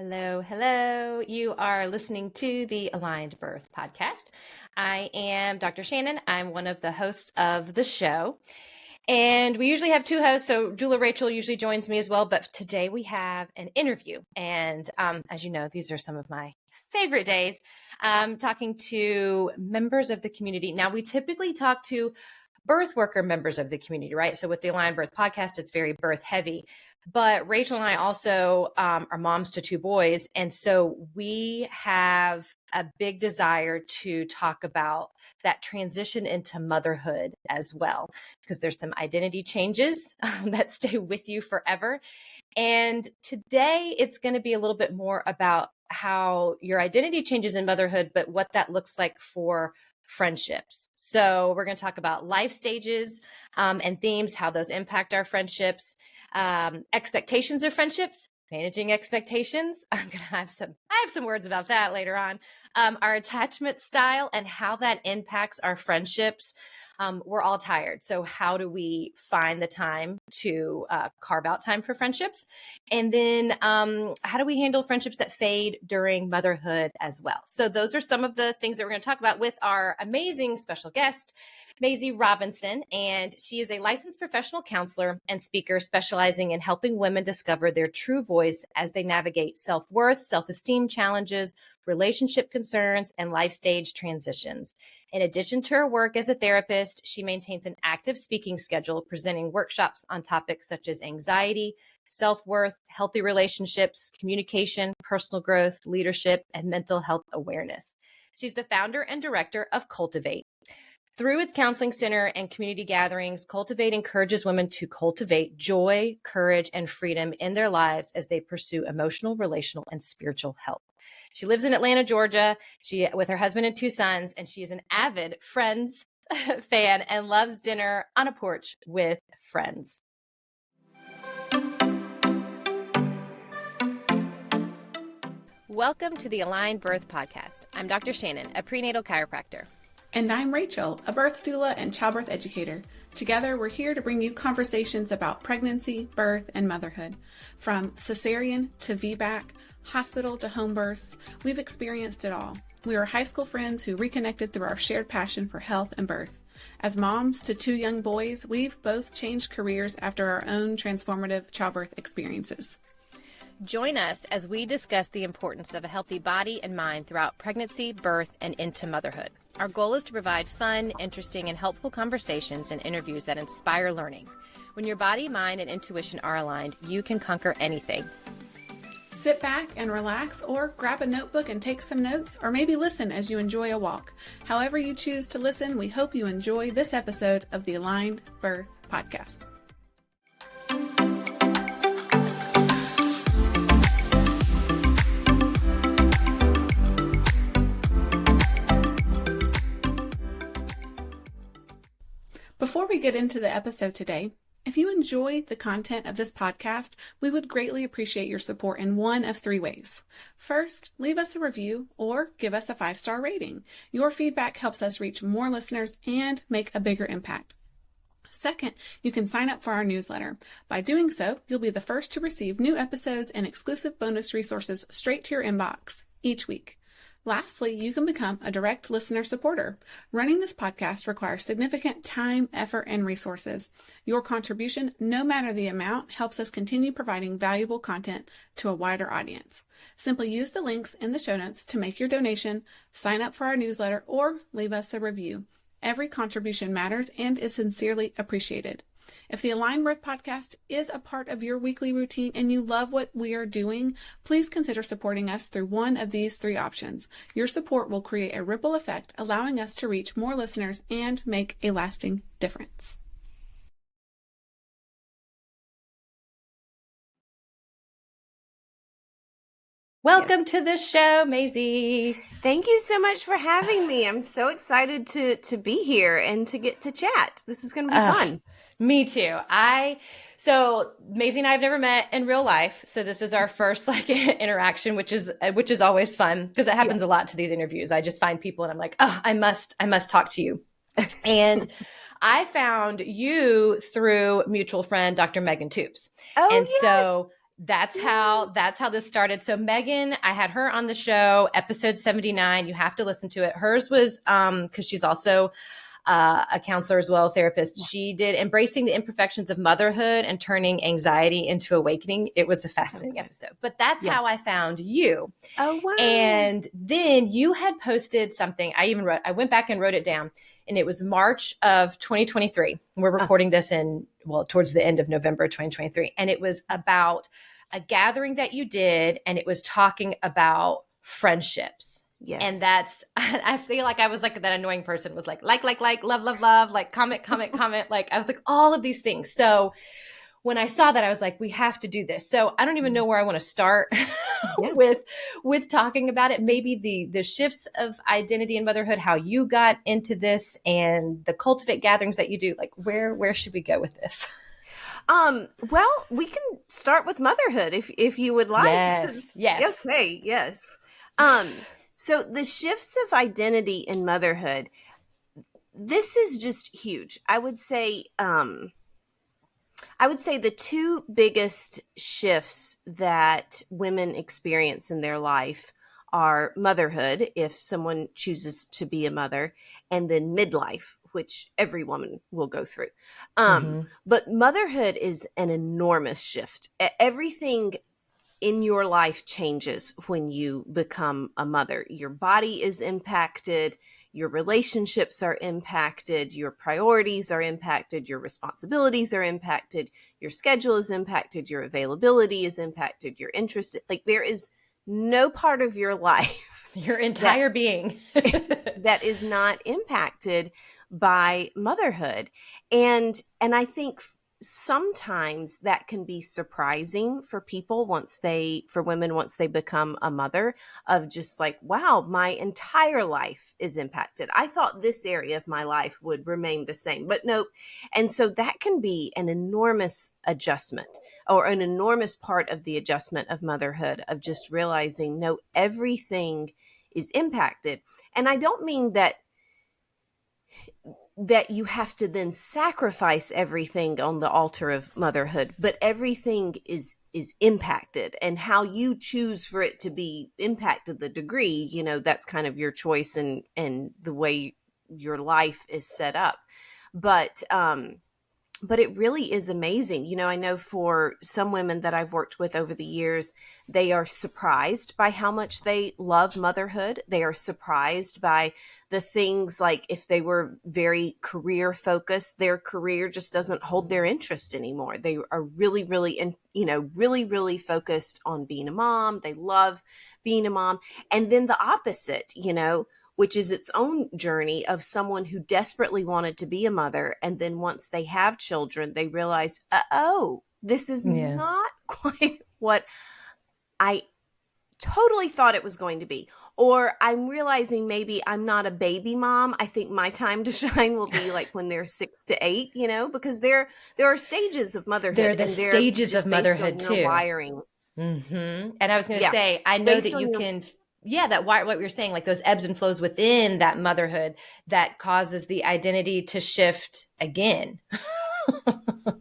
Hello, hello. You are listening to the Aligned Birth podcast. I am Dr. Shannon. I'm one of the hosts of the show. And we usually have two hosts, so Doula Rachel usually joins me as well. But today we have an interview. And as you know, these are some of my favorite days, talking to members of the community. Now, we typically talk to birth worker members of the community, right? So with the Aligned Birth podcast, it's very birth heavy. But Rachel and I also are moms to two boys. And so we have a big desire to talk about that transition into motherhood as well, because there's some identity changes that stay with you forever. And today it's going to be a little bit more about how your identity changes in motherhood, but what that looks like for friendships. So we're going to talk about life stages and themes, how those impact our friendships, expectations of friendships, managing expectations. I have some words about that later on. Our attachment style and how that impacts our friendships. We're all tired. So how do we find the time to carve out time for friendships? And then how do we handle friendships that fade during motherhood as well? So those are some of the things that we're going to talk about with our amazing special guest, Mazi Robinson. And she is a licensed professional counselor and speaker specializing in helping women discover their true voice as they navigate self-worth, self-esteem challenges, relationship concerns, and life stage transitions. In addition to her work as a therapist, she maintains an active speaking schedule, presenting workshops on topics such as anxiety, self-worth, healthy relationships, communication, personal growth, leadership, and mental health awareness. She's the founder and director of Cultivate. Through its counseling center and community gatherings, Cultivate encourages women to cultivate joy, courage, and freedom in their lives as they pursue emotional, relational, and spiritual health. She lives in Atlanta, Georgia, with her husband and two sons, and she is an avid Friends fan and loves dinner on a porch with friends. Welcome to the Aligned Birth podcast. I'm Dr. Shannon, a prenatal chiropractor. And I'm Rachel, a birth doula and childbirth educator. Together, we're here to bring you conversations about pregnancy, birth, and motherhood. From cesarean to VBAC, hospital to home births, we've experienced it all. We are high school friends who reconnected through our shared passion for health and birth. As moms to two young boys, we've both changed careers after our own transformative childbirth experiences. Join us as we discuss the importance of a healthy body and mind throughout pregnancy, birth, and into motherhood. Our goal is to provide fun, interesting, and helpful conversations and interviews that inspire learning. When your body, mind, and intuition are aligned, you can conquer anything. Sit back and relax, or grab a notebook and take some notes, or maybe listen as you enjoy a walk. However you choose to listen, we hope you enjoy this episode of the Aligned Birth Podcast. Before we get into the episode today, if you enjoy the content of this podcast, we would greatly appreciate your support in one of three ways. First, leave us a review or give us a 5-star rating. Your feedback helps us reach more listeners and make a bigger impact. Second, you can sign up for our newsletter. By doing so, you'll be the first to receive new episodes and exclusive bonus resources straight to your inbox each week. Lastly, you can become a direct listener supporter. Running this podcast requires significant time, effort, and resources. Your contribution, no matter the amount, helps us continue providing valuable content to a wider audience. Simply use the links in the show notes to make your donation, sign up for our newsletter, or leave us a review. Every contribution matters and is sincerely appreciated. If the Aligned Birth Podcast is a part of your weekly routine and you love what we are doing, please consider supporting us through one of these three options. Your support will create a ripple effect, allowing us to reach more listeners and make a lasting difference. Welcome to the show, Mazi. Thank you so much for having me. I'm so excited to be here and to get to chat. This is going to be fun. Me too. So Mazi and I have never met in real life. So this is our first interaction, which is always fun because it happens a lot to these interviews. I just find people and I'm like, oh, I must talk to you. And I found you through mutual friend, Dr. Megan Toops. Oh, and yes. so that's how this started. So Megan, I had her on the show, episode 79. You have to listen to it. Hers was because she's also a counselor as well, a therapist. Yeah. She did Embracing the Imperfections of Motherhood and Turning Anxiety into Awakening. It was a fascinating episode. But that's how I found you. Oh, wow. And then you had posted something. I went back and wrote it down. And it was March of 2023. We're recording this towards the end of November 2023. And it was about a gathering that you did, and it was talking about friendships. Yes. And I feel like I was like that annoying person was like, love, like comment. Like I was like all of these things. So when I saw that, I was like, we have to do this. So I don't even know where I want to start with talking about it. Maybe the shifts of identity and motherhood, how you got into this, and the Cultivate gatherings that you do. Like where should we go with this? Well, we can start with motherhood if you would like. Yes. Okay, yes. So the shifts of identity in motherhood, this is just huge. I would say the two biggest shifts that women experience in their life are motherhood, if someone chooses to be a mother, and then midlife, which every woman will go through. But motherhood is an enormous shift. Everything in your life changes when you become a mother. Your body is impacted. Your relationships are impacted, your priorities are impacted, your responsibilities are impacted, your schedule is impacted, your availability is impacted, your interest, like there is no part of your life, your entire being that is not impacted by motherhood. And I think sometimes that can be surprising for people for women once they become a mother, of just like, wow, my entire life is impacted. I thought this area of my life would remain the same, but nope. And so that can be an enormous adjustment, or an enormous part of the adjustment of motherhood, of just realizing, no, everything is impacted. And I don't mean that you have to then sacrifice everything on the altar of motherhood, but everything is impacted, and how you choose for it to be impacted, the degree, that's kind of your choice and the way your life is set up. But it really is amazing. I know for some women that I've worked with over the years, they are surprised by how much they love motherhood. They are surprised by the things, like if they were very career focused, their career just doesn't hold their interest anymore. They are really, really, really focused on being a mom. They love being a mom. And then the opposite, which is its own journey of someone who desperately wanted to be a mother. And then once they have children, they realize, this is not quite what I totally thought it was going to be. Or I'm realizing maybe I'm not a baby mom. I think my time to shine will be like when they're 6 to 8, because there are stages of motherhood. There are the stages of motherhood too. Wiring. And I was going to say, I know that you can... what you're saying, like those ebbs and flows within that motherhood that causes the identity to shift again.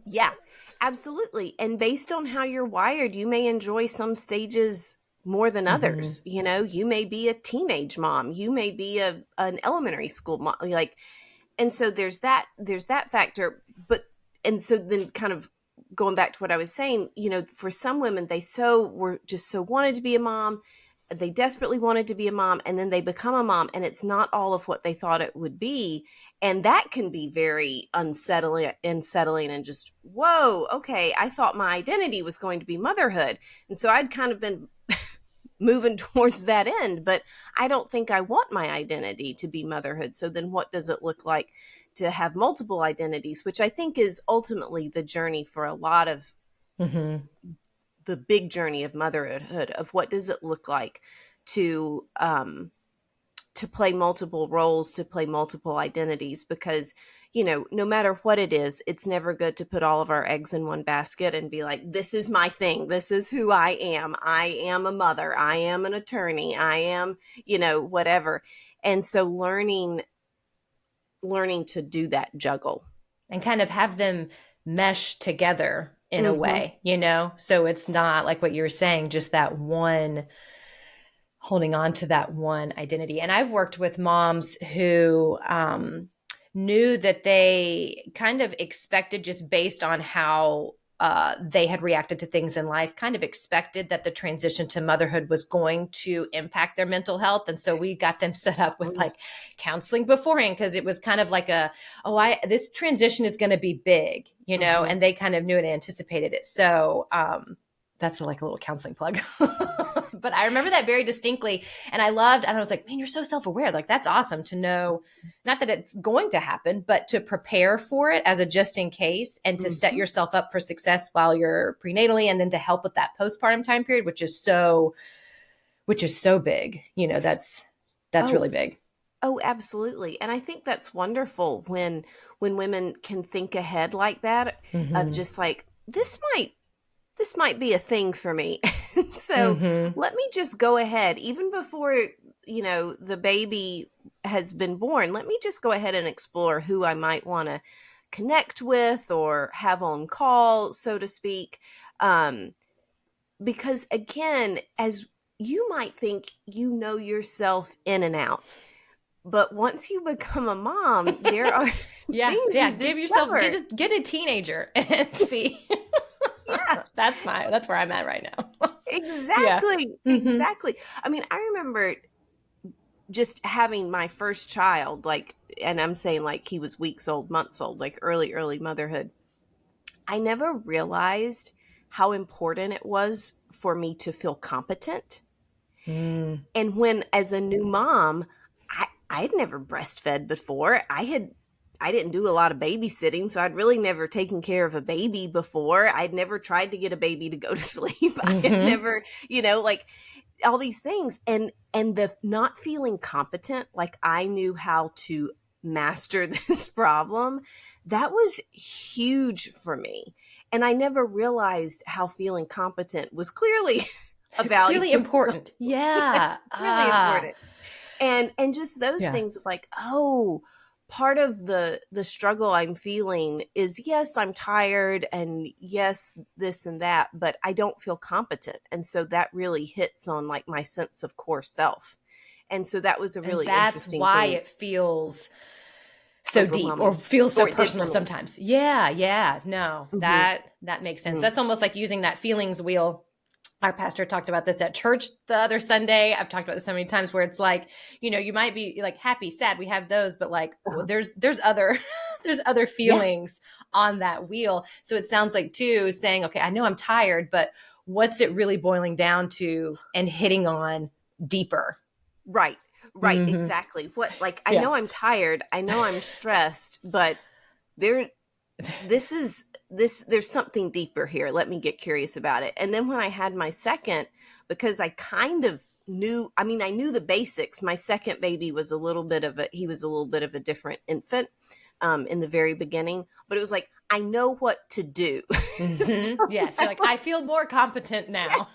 Yeah, absolutely. And based on how you're wired, you may enjoy some stages more than others. You may be a teenage mom, you may be an elementary school mom, and so there's that factor. And so then kind of going back to what I was saying, for some women, they were just so wanted to be a mom. They desperately wanted to be a mom, and then they become a mom, and it's not all of what they thought it would be. And that can be very unsettling, and just, whoa, okay, I thought my identity was going to be motherhood. And so I'd kind of been moving towards that end, but I don't think I want my identity to be motherhood. So then what does it look like to have multiple identities, which I think is ultimately the journey for a lot of the big journey of motherhood, of what does it look like to play multiple roles, to play multiple identities, because, no matter what it is, it's never good to put all of our eggs in one basket and be like, this is my thing. This is who I am. I am a mother. I am an attorney. I am, whatever. And so learning to do that juggle. And kind of have them mesh together in a way, so it's not like what you were saying, just that one, holding on to that one identity. And I've worked with moms who knew that they kind of expected, just based on how they had reacted to things in life, kind of expected that the transition to motherhood was going to impact their mental health. And so we got them set up with like counseling beforehand, because it was kind of like this transition is going to be big, and they kind of knew and anticipated it. So that's like a little counseling plug. But I remember that very distinctly. And I was like, man, you're so self-aware. Like, that's awesome to know, not that it's going to happen, but to prepare for it as a just in case, and to set yourself up for success while you're prenatally, and then to help with that postpartum time period, which is so big. That's really big. Oh, absolutely. And I think that's wonderful when women can think ahead like that, of just like, this might be a thing for me. So let me just go ahead, even before, the baby has been born, let me just go ahead and explore who I might want to connect with or have on call, so to speak. Because again, as you might think, yourself in and out. But once you become a mom, there are things give yourself, get a teenager and see. Yeah. That's where I'm at right now. Exactly. Yeah. Exactly. I mean, I remember just having my first child, like, and I'm saying like he was weeks old, months old, like early motherhood. I never realized how important it was for me to feel competent. And when, as a new mom, I'd never breastfed before. I didn't do a lot of babysitting, so I'd really never taken care of a baby before. I'd never tried to get a baby to go to sleep. I had never, like all these things. And the not feeling competent, like I knew how to master this problem, that was huge for me. And I never realized how feeling competent was clearly a value. Really important. Yeah. Really important. And just those things of like, oh, part of the struggle I'm feeling is, yes, I'm tired, and yes, this and that, but I don't feel competent. And so that really hits on like my sense of core self. And so that was a really interesting that's why thing. It feels so deep, or feels so personal sometimes. Yeah. No, that makes sense. That's almost like using that feelings wheel. Our pastor talked about this at church the other Sunday. I've talked about this so many times, where it's like, you might be like happy, sad. We have those, but like there's other there's other feelings on that wheel. So it sounds like too, saying, okay, I know I'm tired, but what's it really boiling down to, and hitting on deeper. Right. Exactly. What, like, I know I'm tired. I know I'm stressed, but there's something deeper here. Let me get curious about it. And then when I had my second, because I kind of knew, I knew the basics. My second baby was a little bit of a different infant in the very beginning, but it was like, I know what to do. So, yes. You're like, I feel more competent now.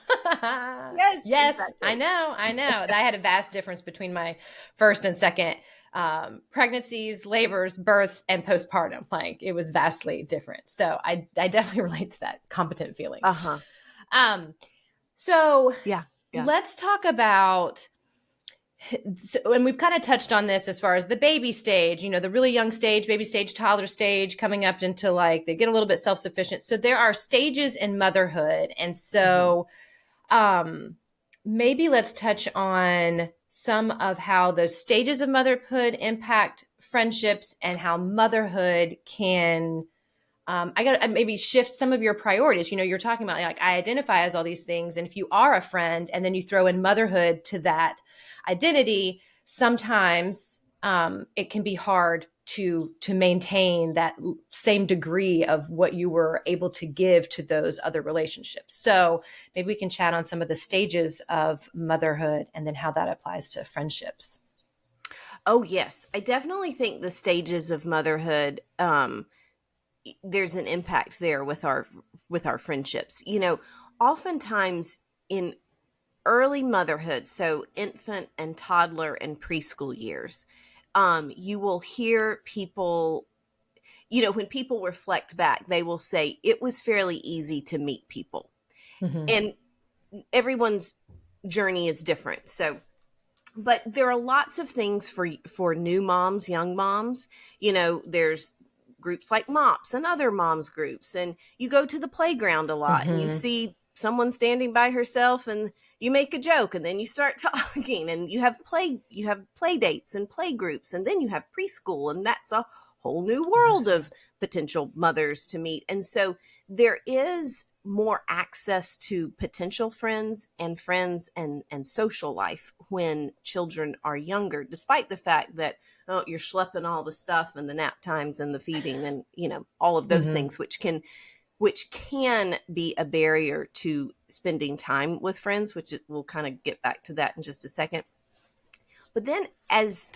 Yes. Exactly. I know. I had a vast difference between my first and second pregnancies, labors, birth, and postpartum. Like, it was vastly different. So I definitely relate to that competent feeling. So let's talk about, and we've kind of touched on this as far as the baby stage, the really young stage, baby stage, toddler stage, coming up into like, they get a little bit self-sufficient. So there are stages in motherhood. And so maybe let's touch on some of how those stages of motherhood impact friendships, and how motherhood can, I got to maybe shift some of your priorities. You're talking about like, I identify as all these things. And if you are a friend and then you throw in motherhood to that identity, sometimes it can be hard to maintain that same degree of what you were able to give to those other relationships. So maybe we can chat on some of the stages of motherhood, and then how that applies to friendships. Oh, yes. I definitely think the stages of motherhood, there's an impact there with our friendships. Oftentimes in early motherhood, so infant and toddler and preschool years, you will hear people when people reflect back, they will say it was fairly easy to meet people. Mm-hmm. And everyone's journey is different. So, but there are lots of things for new moms, young moms. There's groups like MOPS and other moms groups, and you go to the playground a lot and you see someone standing by herself and you make a joke and then you start talking, and you have play dates and play groups, and then you have preschool, and that's a whole new world of potential mothers to meet. And so there is more access to potential friends and social life when children are younger, despite the fact that you're schlepping all the stuff and the nap times and the feeding and all of those things, which can be a barrier to spending time with friends, which we'll kind of get back to that in just a second. But then as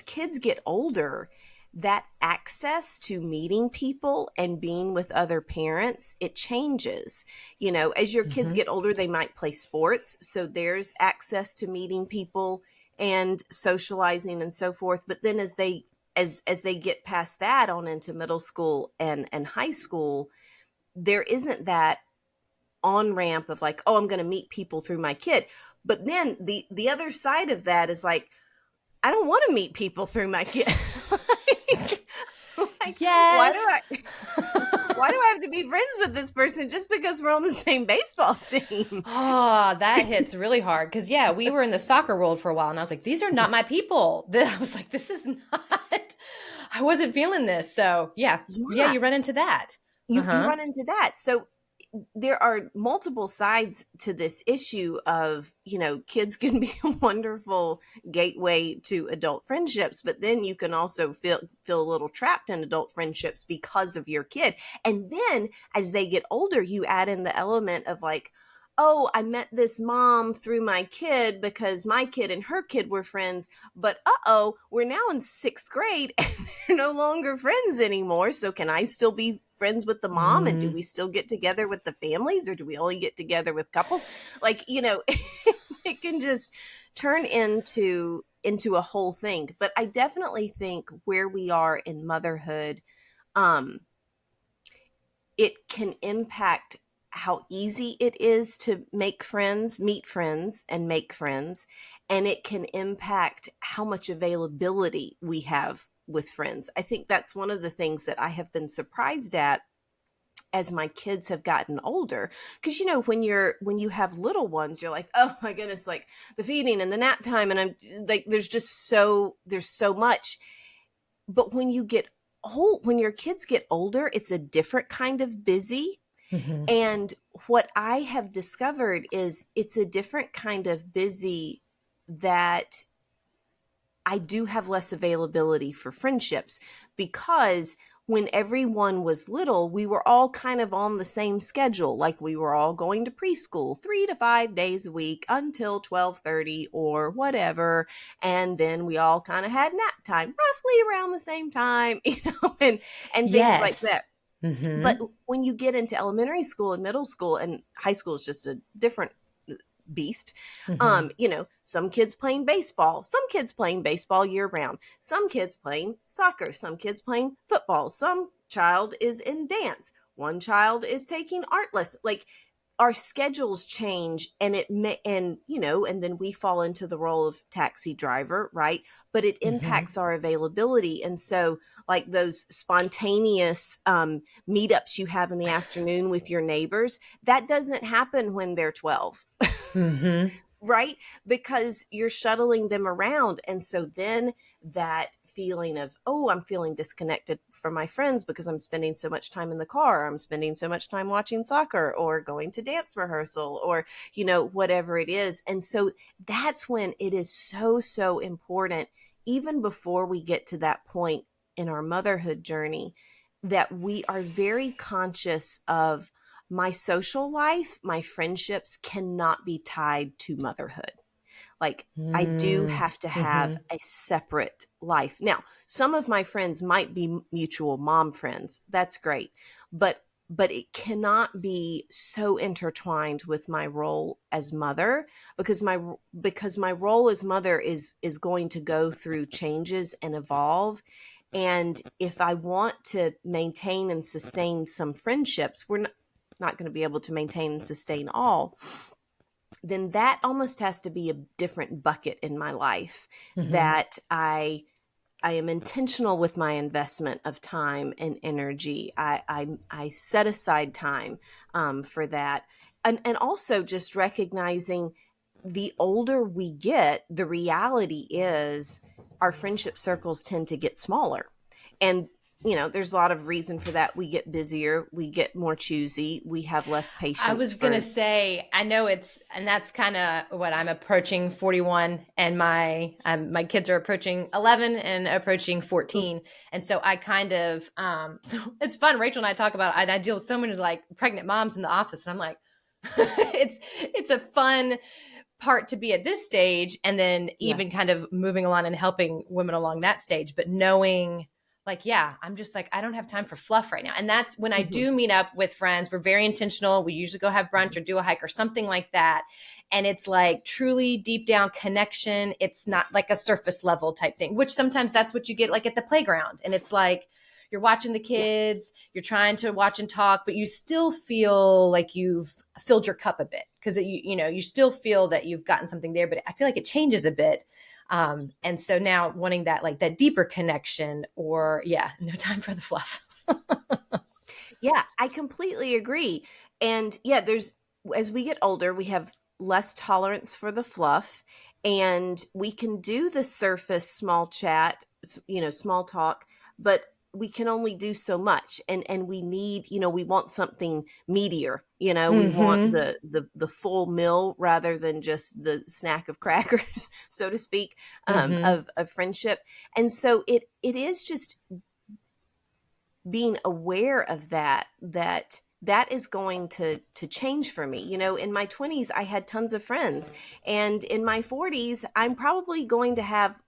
kids get older, that access to meeting people and being with other parents, it changes. As your kids get older, they might play sports. So there's access to meeting people and socializing and so forth. But then as they get past that on into middle school and high school, there isn't that on ramp of like, oh, I'm going to meet people through my kid. But then the other side of that is like, I don't want to meet people through my kid. Yes. Why do I have to be friends with this person just because we're on the same baseball team? Oh, that hits really hard. Because, we were in the soccer world for a while, and I was like, these are not my people. I was like, this is not, I wasn't feeling this. So, you run into that. You run into that. So there are multiple sides to this issue of, kids can be a wonderful gateway to adult friendships, but then you can also feel a little trapped in adult friendships because of your kid. And then as they get older, you add in the element of like, oh, I met this mom through my kid because my kid and her kid were friends, but we're now in 6th grade and they're no longer friends anymore. So can I still be friends with the mom? And do we still get together with the families, or do we only get together with couples? Like, it can just turn into a whole thing. But I definitely think where we are in motherhood, it can impact how easy it is to make friends, meet friends, and make friends. And it can impact how much availability we have with friends. I think that's one of the things that I have been surprised at as my kids have gotten older. Because, when you have little ones, you're like, oh my goodness, like the feeding and the nap time. And I'm like, there's so much. But when your kids get older, it's a different kind of busy. And what I have discovered is it's a different kind of busy that I do have less availability for friendships, because when everyone was little, we were all kind of on the same schedule. Like we were all going to preschool 3 to 5 days a week until 12:30 or whatever. And then we all kind of had nap time roughly around the same time, and things like that. But when you get into elementary school and middle school, and high school is just a different beast. Some kids playing baseball, some kids playing baseball year round, some kids playing soccer, some kids playing football, some child is in dance, one child is taking art lessons. Like our schedules change, and and then we fall into the role of taxi driver, right? But it impacts our availability. And so like those spontaneous meetups you have in the afternoon with your neighbors, that doesn't happen when they're 12. Right? Because you're shuttling them around. And so then that feeling of, oh, I'm feeling disconnected from my friends because I'm spending so much time in the car, or I'm spending so much time watching soccer or going to dance rehearsal, or, whatever it is. And so that's when it is so, so important, even before we get to that point in our motherhood journey, that we are very conscious of my social life, my friendships cannot be tied to motherhood. Like I do have to have a separate life. Now, some of my friends might be mutual mom friends. That's great. But it cannot be so intertwined with my role as mother, because my role as mother is going to go through changes and evolve. And if I want to maintain and sustain some friendships, we're not going to be able to maintain and sustain all, then that almost has to be a different bucket in my life, that I am intentional with my investment of time and energy. I set aside time for that. And also just recognizing the older we get, the reality is our friendship circles tend to get smaller. And there's a lot of reason for that. We get busier, we get more choosy, we have less patience. I was going to say, I know and that's kind of what I'm approaching 41, and my kids are approaching 11 and approaching 14. And so I kind of, so it's fun. Rachel and I talk about, and I deal with so many like pregnant moms in the office, and I'm like, it's a fun part to be at this stage. And then even kind of moving along and helping women along that stage, but knowing like, yeah, I'm just like, I don't have time for fluff right now. And that's when I do meet up with friends. We're very intentional. We usually go have brunch or do a hike or something like that. And it's like truly deep down connection. It's not like a surface level type thing, which sometimes that's what you get like at the playground. And it's like, you're watching the kids, you're trying to watch and talk, but you still feel like you've filled your cup a bit, because you still feel that you've gotten something there, but I feel like it changes a bit. And so now wanting that, like that deeper connection, or no time for the fluff. Yeah, I completely agree. And as we get older, we have less tolerance for the fluff, and we can do the surface small chat, small talk, but we can only do so much. And we need, we want something meatier, we want the full meal rather than just the snack of crackers, so to speak, of friendship. And so it is just being aware of that is going to change for me. In my 20s, I had tons of friends, and in my 40s, I'm probably going to have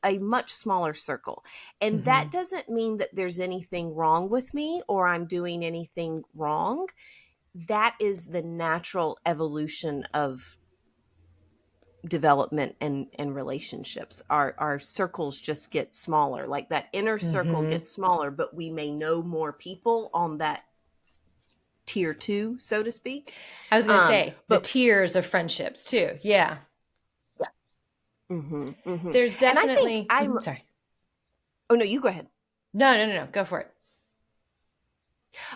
a much smaller circle. And that doesn't mean that there's anything wrong with me or I'm doing anything wrong. That is the natural evolution of development and relationships. Our circles just get smaller. Like that inner circle gets smaller, but we may know more people on that tier 2, so to speak. I was going to say the tiers of friendships too. Yeah. There's definitely, and I think sorry. Oh no, you go ahead. No. Go for it.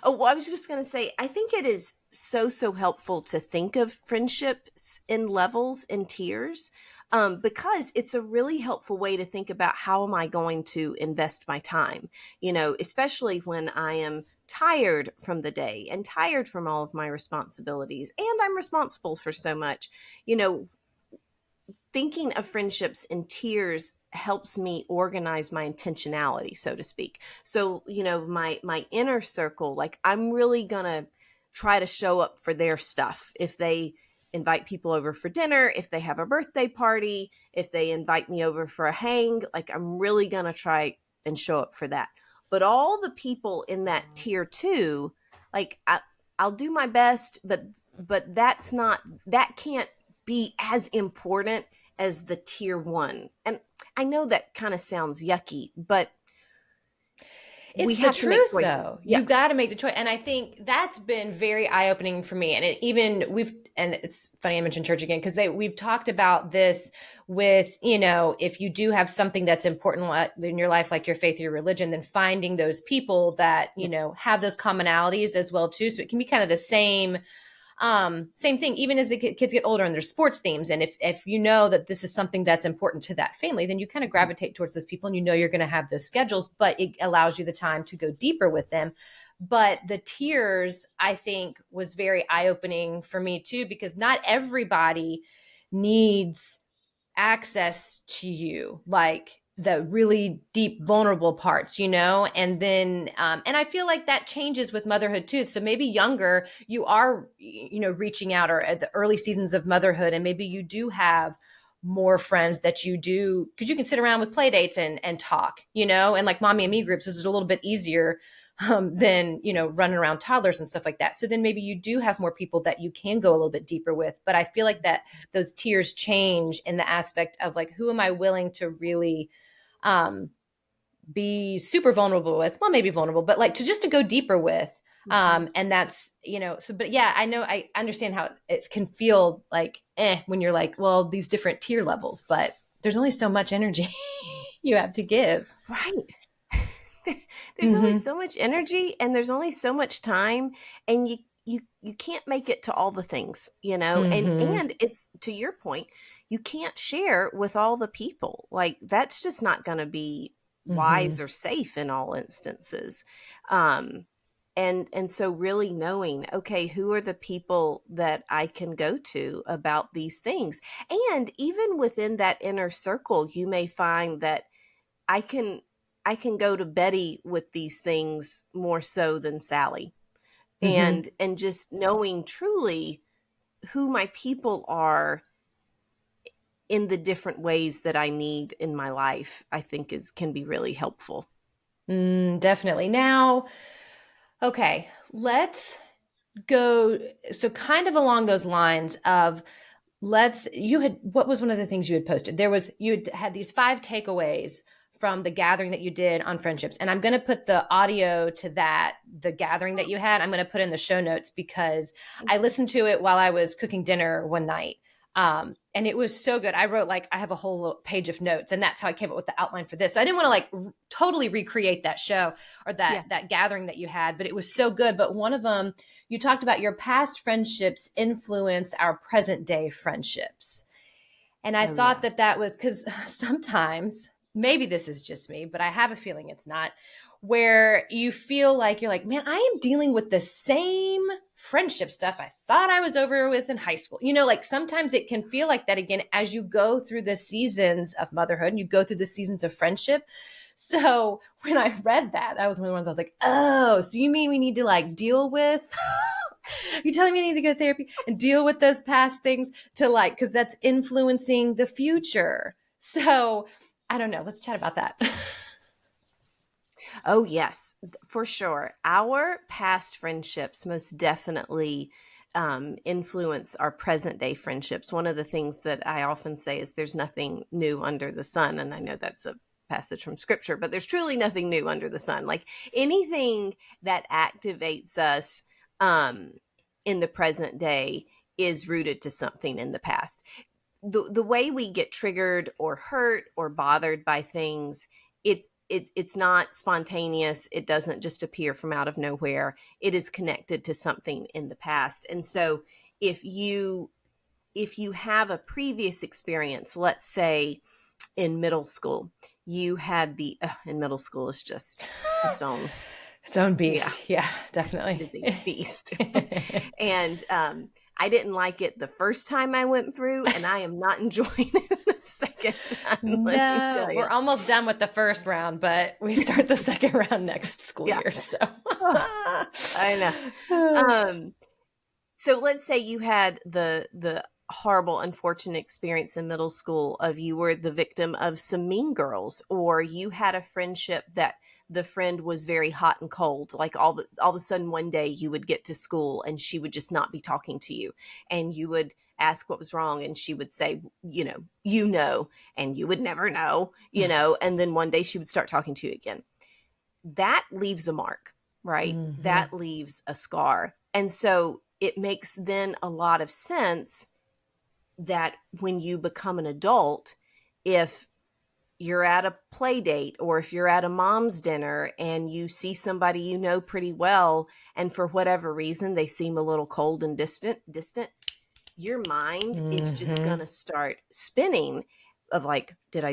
Oh, well, I was just going to say, I think it is so helpful to think of friendships in levels and tiers, because it's a really helpful way to think about how am I going to invest my time, especially when I am tired from the day and tired from all of my responsibilities, and I'm responsible for so much. Thinking of friendships in tiers helps me organize my intentionality, so to speak. So, my inner circle, like I'm really going to try to show up for their stuff. If they invite people over for dinner, if they have a birthday party, if they invite me over for a hang, like I'm really going to try and show up for that. But all the people in that tier 2, like I'll do my best, but that can't be as important as the tier 1. And I know that kind of sounds yucky, but we have to make choices. Though. Yeah. You've got to make the choice. And I think that's been very eye-opening for me. And and it's funny I mentioned church again, because we've talked about this with, if you do have something that's important in your life, like your faith or your religion, then finding those people that, have those commonalities as well too. So it can be kind of the same thing, even as the kids get older and there's sports themes. And if you know that this is something that's important to that family, then you kind of gravitate towards those people, and you're going to have those schedules, but it allows you the time to go deeper with them. But the tiers, I think, was very eye-opening for me too, because not everybody needs access to you, like the really deep, vulnerable parts, and then, and I feel like that changes with motherhood too. So maybe younger, you are, reaching out, or at the early seasons of motherhood, and maybe you do have more friends that you do, because you can sit around with play dates and talk, and like mommy and me groups is a little bit easier than, running around toddlers and stuff like that. So then maybe you do have more people that you can go a little bit deeper with. But I feel like that those tiers change in the aspect of like, who am I willing to really be super vulnerable with, well, maybe vulnerable, but like to go deeper with. And that's, but yeah, I understand how it can feel like, when you're like, well, these different tier levels, but there's only so much energy you have to give. Right. There's only so much energy and there's only so much time, and you can't make it to all the things, and it's, to your point, you can't share with all the people. Like, that's just not going to be wise or safe in all instances. And so really knowing, okay, who are the people that I can go to about these things? And even within that inner circle, you may find that I can go to Betty with these things more so than Sally. And just knowing truly who my people are in the different ways that I need in my life, I think can be really helpful. Definitely. Now, okay, let's go. So kind of along those lines of, what was one of the things you had posted? You had these 5 takeaways from the gathering that you did on friendships. And I'm going to put the audio to the gathering that you had, I'm going to put in the show notes because I listened to it while I was cooking dinner one night. And it was so good. I wrote, I have a whole page of notes, and that's how I came up with the outline for this. So I didn't want to totally recreate that show or that gathering that you had, but it was so good. But one of them, you talked about your past friendships influence our present day friendships. And I thought that was because sometimes, maybe this is just me, but I have a feeling it's not, where you feel like you're like, man, I am dealing with the same friendship stuff I thought I was over with in high school. Sometimes it can feel like that again as you go through the seasons of motherhood and you go through the seasons of friendship. So when I read that was one of the ones I was like, oh, so you mean we need to deal with you're telling me I need to go to therapy and deal with those past things because that's influencing the future. So I don't know. Let's chat about that. Oh, yes, for sure. Our past friendships most definitely influence our present day friendships. One of the things that I often say is there's nothing new under the sun. And I know that's a passage from scripture, but there's truly nothing new under the sun. Like anything that activates us in the present day is rooted to something in the past. The way we get triggered or hurt or bothered by things, it's not spontaneous. It doesn't just appear from out of nowhere. It is connected to something in the past. And so if you have a previous experience, let's say in middle school, you had in middle school is just its own beast. Yeah, definitely. It is a beast. And I didn't like it the first time I went through, and I am not enjoying it the second time. No, we're almost done with the first round, but we start the second round next school year. So I know. So let's say you had the horrible, unfortunate experience in middle school of you were the victim of some mean girls, or you had a friendship that the friend was very hot and cold. Like all of a sudden one day you would get to school and she would just not be talking to you, and you would ask what was wrong and she would say, and you would never know, and then one day she would start talking to you again. That leaves a mark, right? Mm-hmm. That leaves a scar. And so it makes then a lot of sense that when you become an adult, if you're at a play date or if you're at a mom's dinner and you see somebody you know pretty well, and for whatever reason they seem a little cold and distant, your mind is just going to start spinning of like, did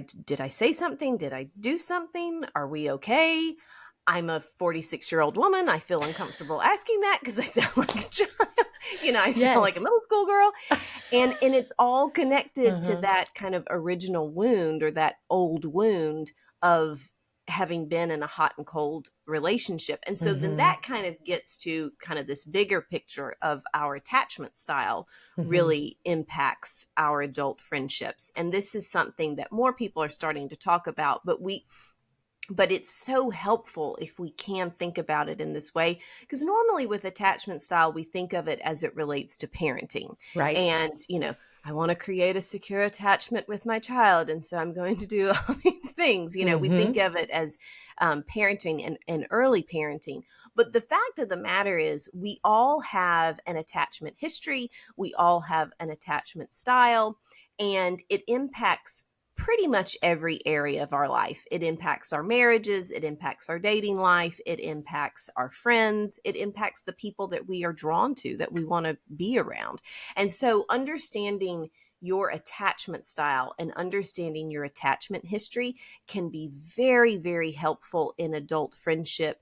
I say something? Did I do something? Are we okay? I'm a 46-year-old woman. I feel uncomfortable asking that because I sound like a child. I sound like a middle school girl. And it's all connected to that kind of original wound or that old wound of having been in a hot and cold relationship. And so then that kind of gets to kind of this bigger picture of our attachment style really impacts our adult friendships. And this is something that more people are starting to talk about, but But it's so helpful if we can think about it in this way, because normally with attachment style, we think of it as it relates to parenting. Right. And, I want to create a secure attachment with my child. And so I'm going to do all these things. We think of it as parenting and early parenting. But the fact of the matter is, we all have an attachment history. We all have an attachment style, and it impacts pretty much every area of our life. It impacts our marriages. It impacts our dating life. It impacts our friends. It impacts the people that we are drawn to, that we want to be around. And so understanding your attachment style and understanding your attachment history can be very, very helpful in adult friendship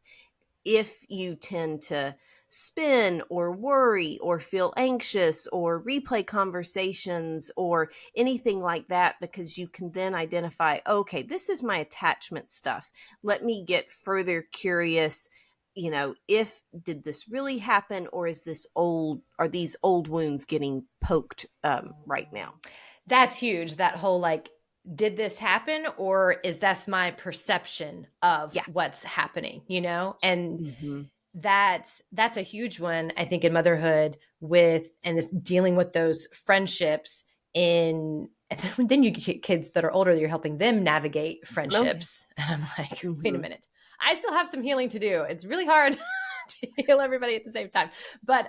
if you tend to spin or worry or feel anxious or replay conversations or anything like that, because you can then identify, okay, this is my attachment stuff. Let me get further curious. If did this really happen, or are these old wounds getting poked right now? That's huge. That whole did this happen, or is that's my perception of what's happening, And Mm-hmm. that's a huge one, I think, in motherhood and this dealing with those friendships and then you get kids that are older, you're helping them navigate friendships. And I'm like, wait a minute. I still have some healing to do. It's really hard to heal everybody at the same time. But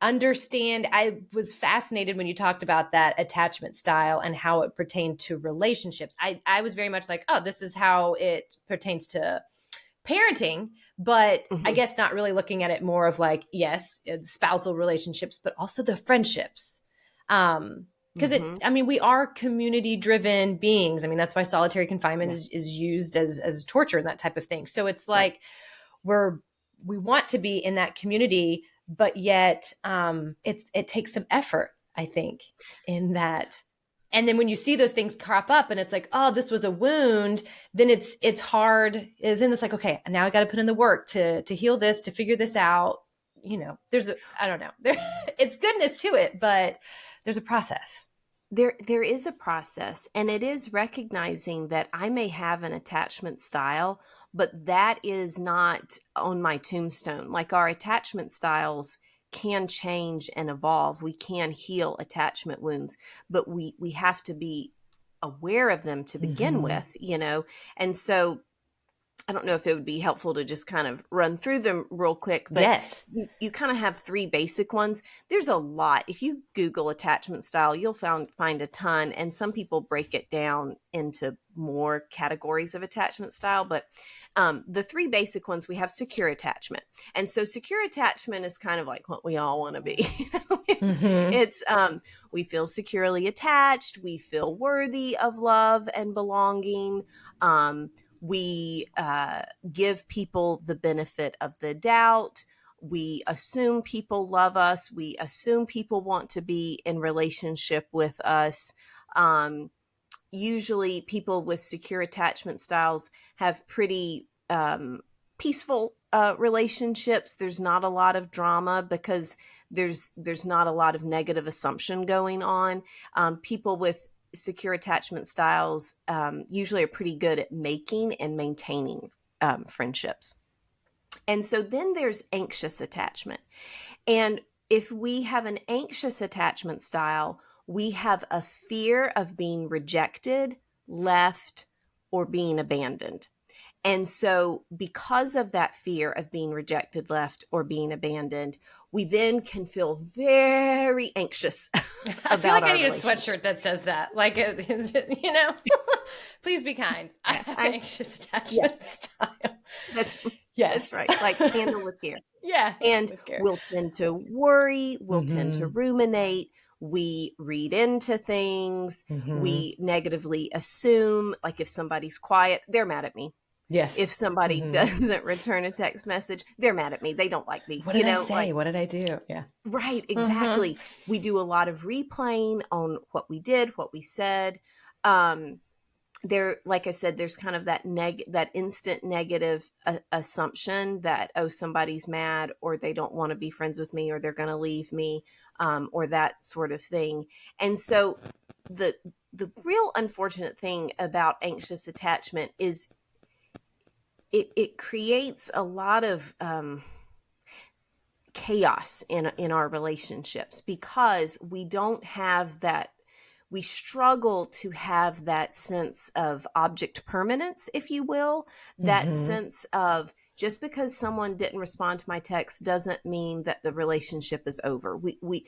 understand. I was fascinated when you talked about that attachment style and how it pertained to relationships. I was very much like, oh, this is how it pertains to parenting, but I guess not really looking at it more of yes, spousal relationships, but also the friendships. Because we are community driven beings. That's why solitary confinement is used as torture and that type of thing. So it's like, we want to be in that community, but yet it takes some effort, I think, in that. And then when you see those things crop up and it's like, oh, this was a wound, then it's hard. Then it's like, okay, now I got to put in the work to heal this, to figure this out. I don't know. It's goodness to it, but there's a process. There is a process, and it is recognizing that I may have an attachment style, but that is not on my tombstone. Like, our attachment styles can change and evolve. We can heal attachment wounds, but we have to be aware of them to begin with, And so I don't know if it would be helpful to just kind of run through them real quick, but yes, you kind of have three basic ones. There's a lot. If you Google attachment style, you'll find a ton, and some people break it down into more categories of attachment style. But the three basic ones, we have secure attachment. And so secure attachment is kind of like what we all want to be. It's we feel securely attached. We feel worthy of love and belonging. We give people the benefit of the doubt. We assume people love us. We assume people want to be in relationship with us. Usually people with secure attachment styles have pretty peaceful relationships. There's not a lot of drama because there's not a lot of negative assumption going on. People with secure attachment styles usually are pretty good at making and maintaining friendships. And so then there's anxious attachment. And if we have an anxious attachment style, we have a fear of being rejected, left, or being abandoned. And so because of that fear of being rejected, left, or being abandoned, we then can feel very anxious I feel like I need a sweatshirt that says that. Please be kind. I have anxious attachment style. That's right. Like, handle with care. Yeah. And we'll tend to worry. We'll tend to ruminate. We read into things. We negatively assume, like, if somebody's quiet, they're mad at me. Yes. If somebody doesn't return a text message, they're mad at me. They don't like me. What did I say? What did I do? Yeah. Right. Exactly. We do a lot of replaying on what we did, what we said. There, like I said, there's kind of that instant negative assumption that, oh, somebody's mad, or they don't want to be friends with me, or they're going to leave me, or that sort of thing. And so the real unfortunate thing about anxious attachment is it creates a lot of chaos in our relationships, because we don't have that. We struggle to have that sense of object permanence, if you will, that sense of, just because someone didn't respond to my text doesn't mean that the relationship is over. We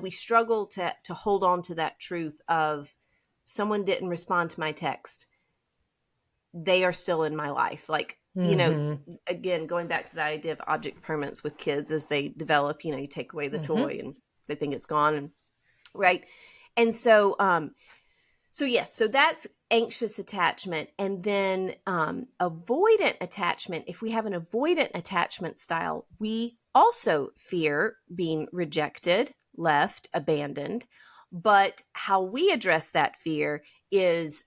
struggle to hold on to that truth of, someone didn't respond to my text, they are still in my life. Like, again, going back to that idea of object permanence with kids as they develop, you take away the toy and they think it's gone, and right. And so, so that's anxious attachment. And then avoidant attachment. If we have an avoidant attachment style, we also fear being rejected, left, abandoned. But how we address that fear is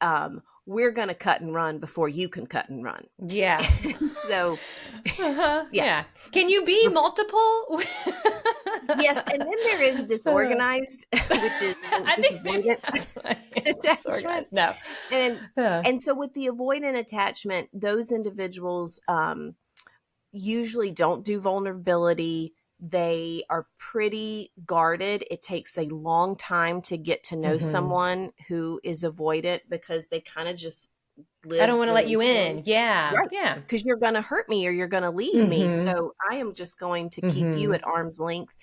we're going to cut and run before you can cut and run. Yeah. So, yeah. Can you be multiple? Yes. And then there is disorganized, which is I think avoidant attachment. No. And so with the avoidant attachment, those individuals usually don't do vulnerability. They are pretty guarded. It takes a long time to get to know someone who is avoidant, because they kind of just live. I don't want to let you in. Yeah. Right. Yeah. Because you're going to hurt me or you're going to leave me. So I am just going to keep you at arm's length.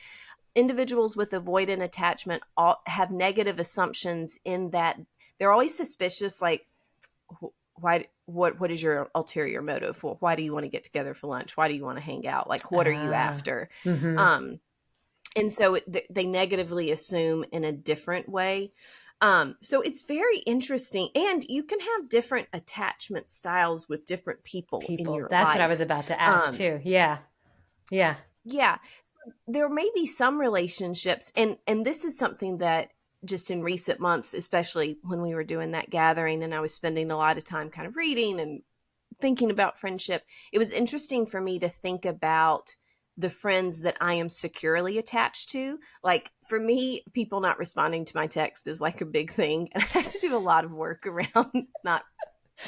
Individuals with avoidant attachment have negative assumptions, in that they're always suspicious. Like, why? What is your ulterior motive? Well, why do you want to get together for lunch? Why do you want to hang out? Like, what are you after? And so they negatively assume in a different way. So it's very interesting. And you can have different attachment styles with different people in your life. That's what I was about to ask too. Yeah. Yeah. Yeah. So there may be some relationships, and this is something that just in recent months, especially when we were doing that gathering and I was spending a lot of time kind of reading and thinking about friendship, it was interesting for me to think about the friends that I am securely attached to. Like, for me, people not responding to my text is like a big thing. And I have to do a lot of work around not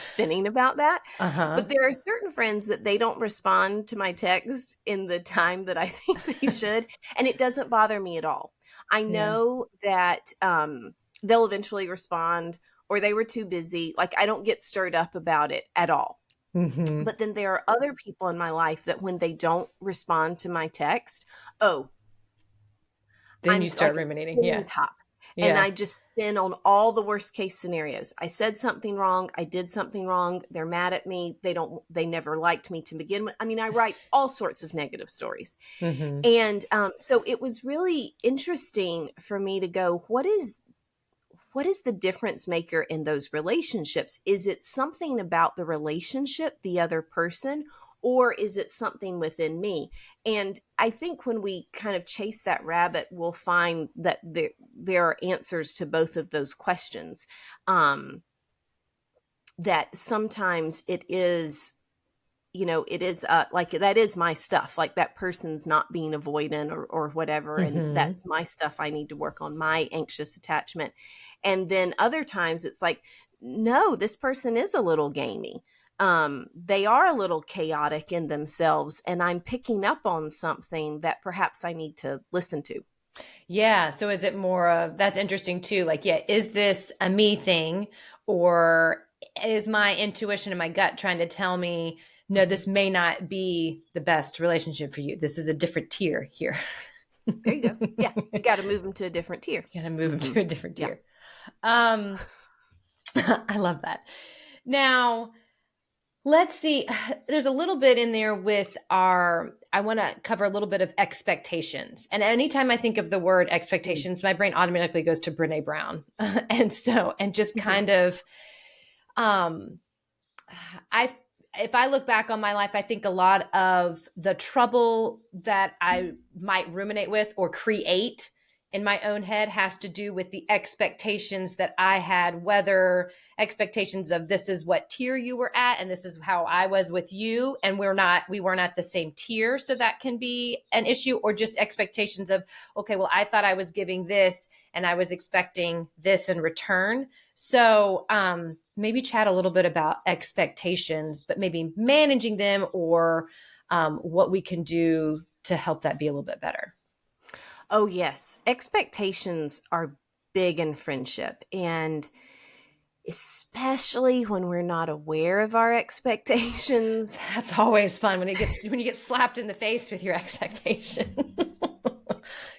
spinning about that. But there are certain friends that they don't respond to my text in the time that I think they should. And it doesn't bother me at all. I know that they'll eventually respond, or they were too busy. Like, I don't get stirred up about it at all. But then there are other people in my life that when they don't respond to my text, then I'm you start like ruminating. Yeah. top. Yeah. And I just spin on all the worst case scenarios. I said something wrong. I did something wrong. They're mad at me. They never liked me to begin with. I mean, I write all sorts of negative stories. And so it was really interesting for me to go, what is the difference maker in those relationships? Is it something about the relationship, the other person, or is it something within me? And I think when we kind of chase that rabbit, we'll find that there are answers to both of those questions. That sometimes it is, like, that is my stuff. Like, that person's not being avoidant or whatever. And that's my stuff. I need to work on my anxious attachment. And then other times it's like, no, this person is a little gamey. They are a little chaotic in themselves, and I'm picking up on something that perhaps I need to listen to. Yeah. So is it more of, that's interesting too. Like, is this a me thing, or is my intuition and my gut trying to tell me, no, this may not be the best relationship for you. This is a different tier here. There you go. Yeah. You got to move them to a different tier. You got to move them to a different tier. I love that. Now, let's see. There's a little bit in there with I want to cover a little bit of expectations. And anytime I think of the word expectations, my brain automatically goes to Brene Brown. And just kind of, if I look back on my life, I think a lot of the trouble that I might ruminate with or create in my own head has to do with the expectations that I had, whether expectations of this is what tier you were at and this is how I was with you, and we weren't at the same tier, so that can be an issue, or just expectations of, okay, well, I thought I was giving this and I was expecting this in return. So maybe chat a little bit about expectations, but maybe managing them, or what we can do to help that be a little bit better. Oh, yes. Expectations are big in friendship, and especially when we're not aware of our expectations. That's always fun when you get slapped in the face with your expectation.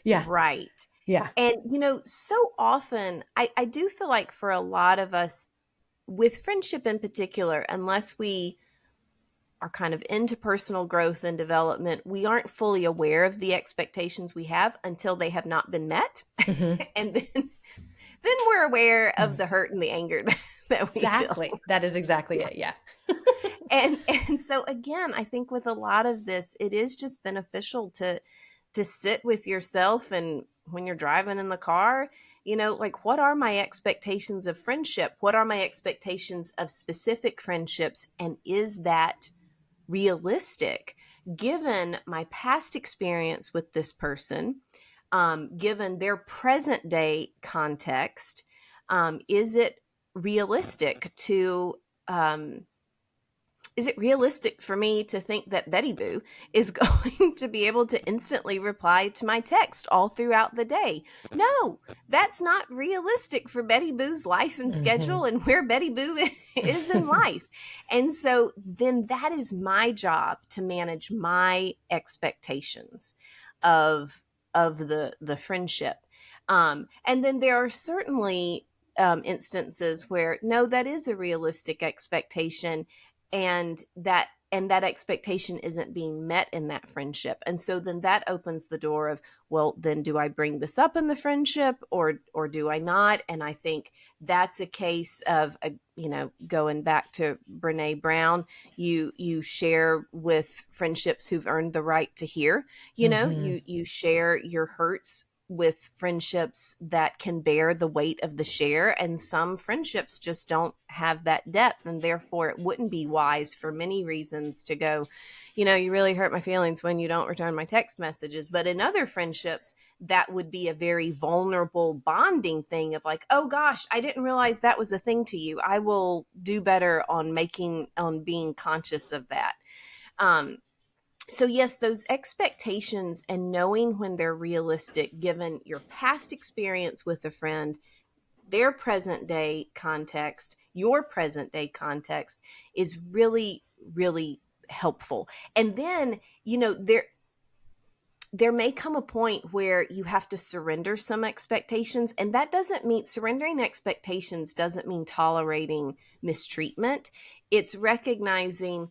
Yeah. Right. Yeah. And, so often I do feel like for a lot of us with friendship in particular, unless we are kind of into personal growth and development, we aren't fully aware of the expectations we have until they have not been met. Mm-hmm. And then we're aware of the hurt and the anger that we Exactly. feel. That is exactly it. Yeah. And so again, I think with a lot of this, it is just beneficial to sit with yourself, and when you're driving in the car, like, what are my expectations of friendship? What are my expectations of specific friendships? And is that realistic given my past experience with this person, given their present day context? Is it realistic to is it realistic for me to think that Betty Boo is going to be able to instantly reply to my text all throughout the day? No, that's not realistic for Betty Boo's life and schedule and where Betty Boo is in life. And so then that is my job to manage my expectations of the friendship. And then there are certainly instances where, no, that is a realistic expectation, and that expectation isn't being met in that friendship. And so then that opens the door of, well, then do I bring this up in the friendship, or do I not? And I think that's a case of, going back to Brene Brown, you share with friendships who've earned the right to hear. You share your hurts with friendships that can bear the weight of the share, and some friendships just don't have that depth, and therefore it wouldn't be wise for many reasons to go, you really hurt my feelings when you don't return my text messages. But in other friendships, that would be a very vulnerable bonding thing of like, oh gosh, I didn't realize that was a thing to you. I will do better on being conscious of that. So yes, those expectations and knowing when they're realistic, given your past experience with a friend, their present day context, your present day context, is really, really helpful. And then, there may come a point where you have to surrender some expectations. And that doesn't mean surrendering expectations doesn't mean tolerating mistreatment. It's recognizing,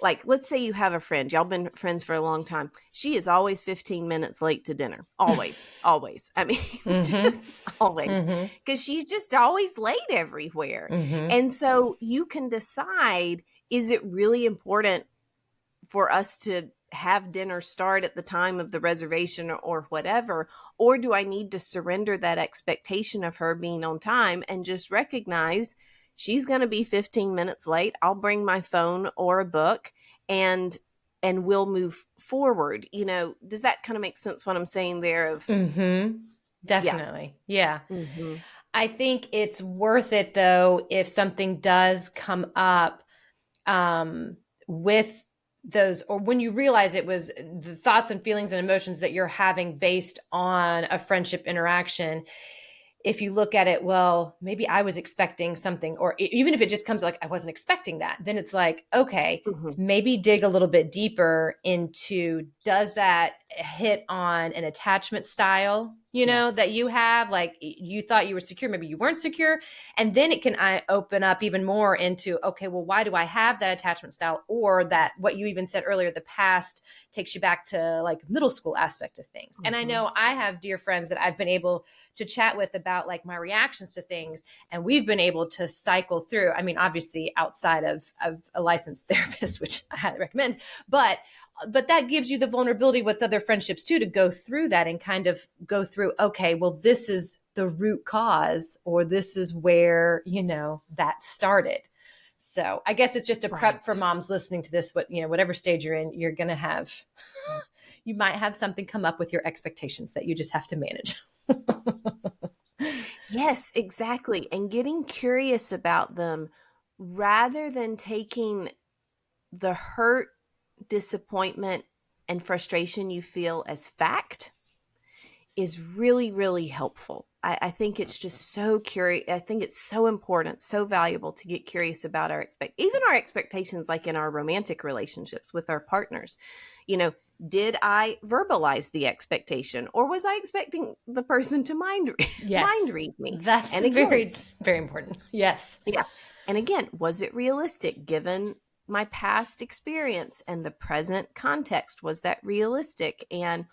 like, let's say you have a friend, y'all been friends for a long time. She is always 15 minutes late to dinner. Always, always. I mean, just always. Because she's just always late everywhere. And so you can decide, is it really important for us to have dinner start at the time of the reservation or whatever? Or do I need to surrender that expectation of her being on time and just recognize she's going to be 15 minutes late. I'll bring my phone or a book, and we'll move forward. Does that kind of make sense what I'm saying there? Of Definitely. Yeah. I think it's worth it though, if something does come up with those, or when you realize it was the thoughts and feelings and emotions that you're having based on a friendship interaction. If you look at it, well, maybe I was expecting something, or even if it just comes like, I wasn't expecting that, then it's like, okay, maybe dig a little bit deeper into, does that hit on an attachment style, that you have? Like, you thought you were secure, maybe you weren't secure. And then it can open up even more into, okay, well, why do I have that attachment style? Or that, what you even said earlier, the past takes you back to like middle school aspect of things. And I know I have dear friends that I've been able to chat with about like my reactions to things. And we've been able to cycle through, I mean, obviously outside of a licensed therapist, which I highly recommend, but but that gives you the vulnerability with other friendships too, to go through that and kind of go through, okay, well, this is the root cause, or this is where, that started. So I guess it's just a prep for moms listening to this, whatever stage you're in, you're going to have, you might have something come up with your expectations that you just have to manage. Yes, exactly. And getting curious about them rather than taking the hurt, disappointment, and frustration you feel as fact is really, really helpful. I think it's just so curious. I think it's so important, so valuable to get curious about even our expectations, like in our romantic relationships with our partners. Did I verbalize the expectation, or was I expecting the person to mind read me? That's very, very important. Yes. Yeah. And again, was it realistic given my past experience and the present context? Was that realistic? And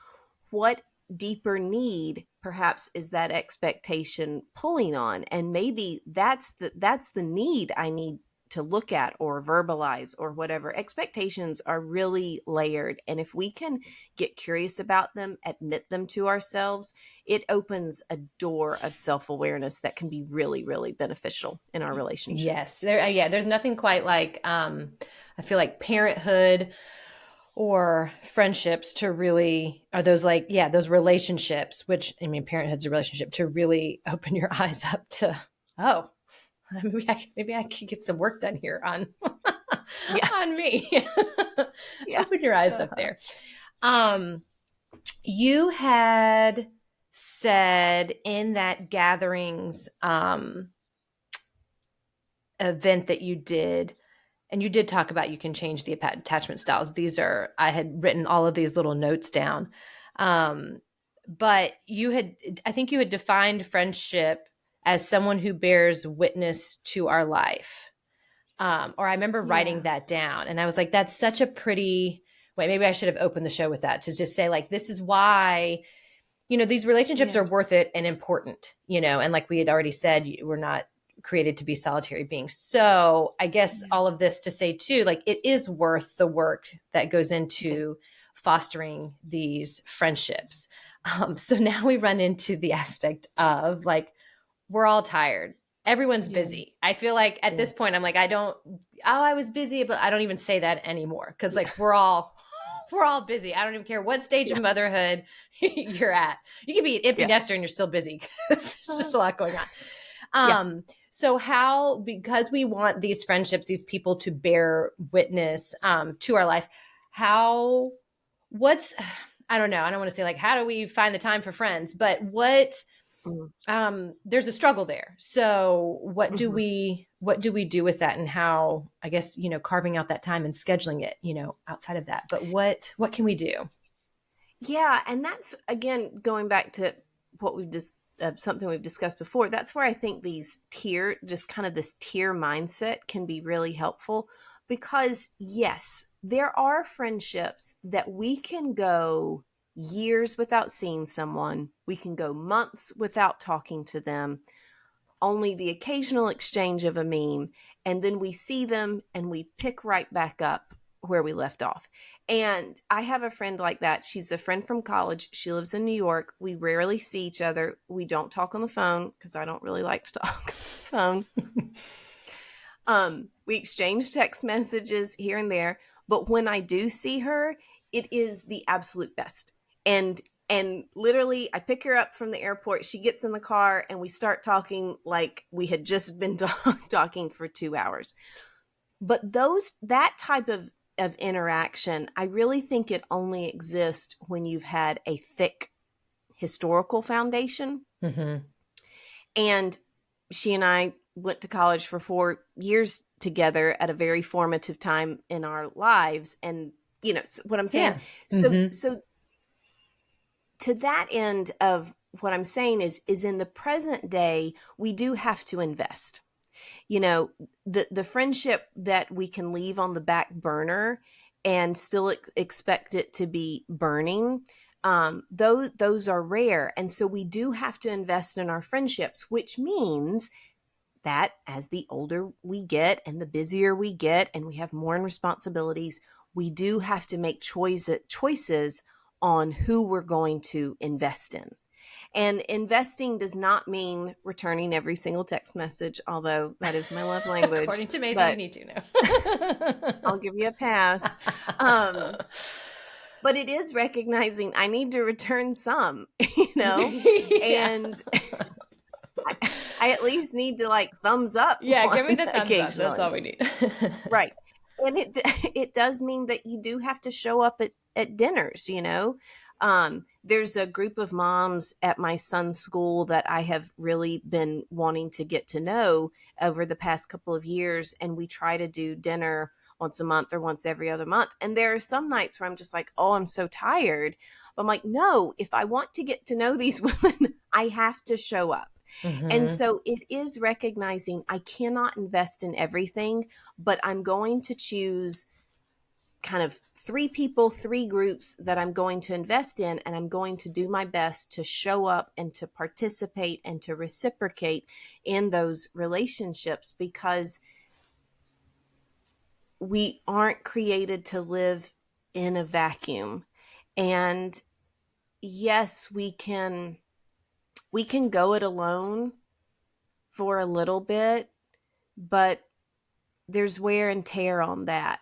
what deeper need perhaps is that expectation pulling on? And maybe that's the need I need to look at or verbalize or whatever. Expectations are really layered. And if we can get curious about them, admit them to ourselves, it opens a door of self-awareness that can be really, really beneficial in our relationships. Yes. There's nothing quite like, I feel like parenthood or friendships to really, are those those relationships, which, parenthood's a relationship, to really open your eyes up to, oh, maybe I could get some work done here on, on me. Open your eyes up there. You had said in that gatherings, event that you did, and you did talk about you can change the attachment styles. I had written all of these little notes down. But I think you had defined friendship as someone who bears witness to our life. Or I remember writing that down, and I was like, that's such a pretty way. Maybe I should have opened the show with that, to just say, like, this is why, these relationships are worth it and important, and like we had already said, we're not created to be solitary beings. So I guess all of this to say too, like, it is worth the work that goes into fostering these friendships. So now we run into the aspect of, like, we're all tired. Everyone's busy. I feel like at this point, I'm like, I was busy, but I don't even say that anymore. Cause like, we're all busy. I don't even care what stage of motherhood you're at. You can be an empty nester and you're still busy, because there's just a lot going on. So because we want these friendships, these people to bear witness to our life, I don't know. I don't want to say, like, how do we find the time for friends? But there's a struggle there. So what do we do with that, and how, I guess, carving out that time and scheduling it, outside of that, but what can we do? Yeah. And that's, again, going back to what we've just, something we've discussed before. That's where I think this tier mindset can be really helpful, because yes, there are friendships that we can go years without seeing someone. We can go months without talking to them, only the occasional exchange of a meme. And then we see them and we pick right back up where we left off. And I have a friend like that. She's a friend from college. She lives in New York. We rarely see each other. We don't talk on the phone, because I don't really like to talk on the phone. We exchange text messages here and there. But when I do see her, it is the absolute best. And literally, I pick her up from the airport. She gets in the car and we start talking like we had just been talking for 2 hours. But that type of interaction, I really think it only exists when you've had a thick historical foundation. Mm-hmm. And she and I went to college for 4 years together at a very formative time in our lives. And what I'm saying. Yeah. Mm-hmm. So to that end of what I'm saying is in the present day, we do have to invest. The friendship that we can leave on the back burner and still expect it to be burning, those are rare. And so we do have to invest in our friendships, which means that as the older we get and the busier we get and we have more responsibilities, we do have to make choices on who we're going to invest in. And investing does not mean returning every single text message, although that is my love language. According to Mazi, you need to know. I'll give you a pass. But it is recognizing I need to return some, and I at least need to like thumbs up. Yeah, give me the thumbs up. That's all we need. Right. And it does mean that you do have to show up at dinners, There's a group of moms at my son's school that I have really been wanting to get to know over the past couple of years. And we try to do dinner once a month or once every other month. And there are some nights where I'm just like, oh, I'm so tired. But I'm like, no, if I want to get to know these women, I have to show up. Mm-hmm. And so it is recognizing I cannot invest in everything, but I'm going to choose kind of 3 people, 3 groups that I'm going to invest in, and I'm going to do my best to show up and to participate and to reciprocate in those relationships, because we aren't created to live in a vacuum. And yes, we can go it alone for a little bit, but there's wear and tear on that.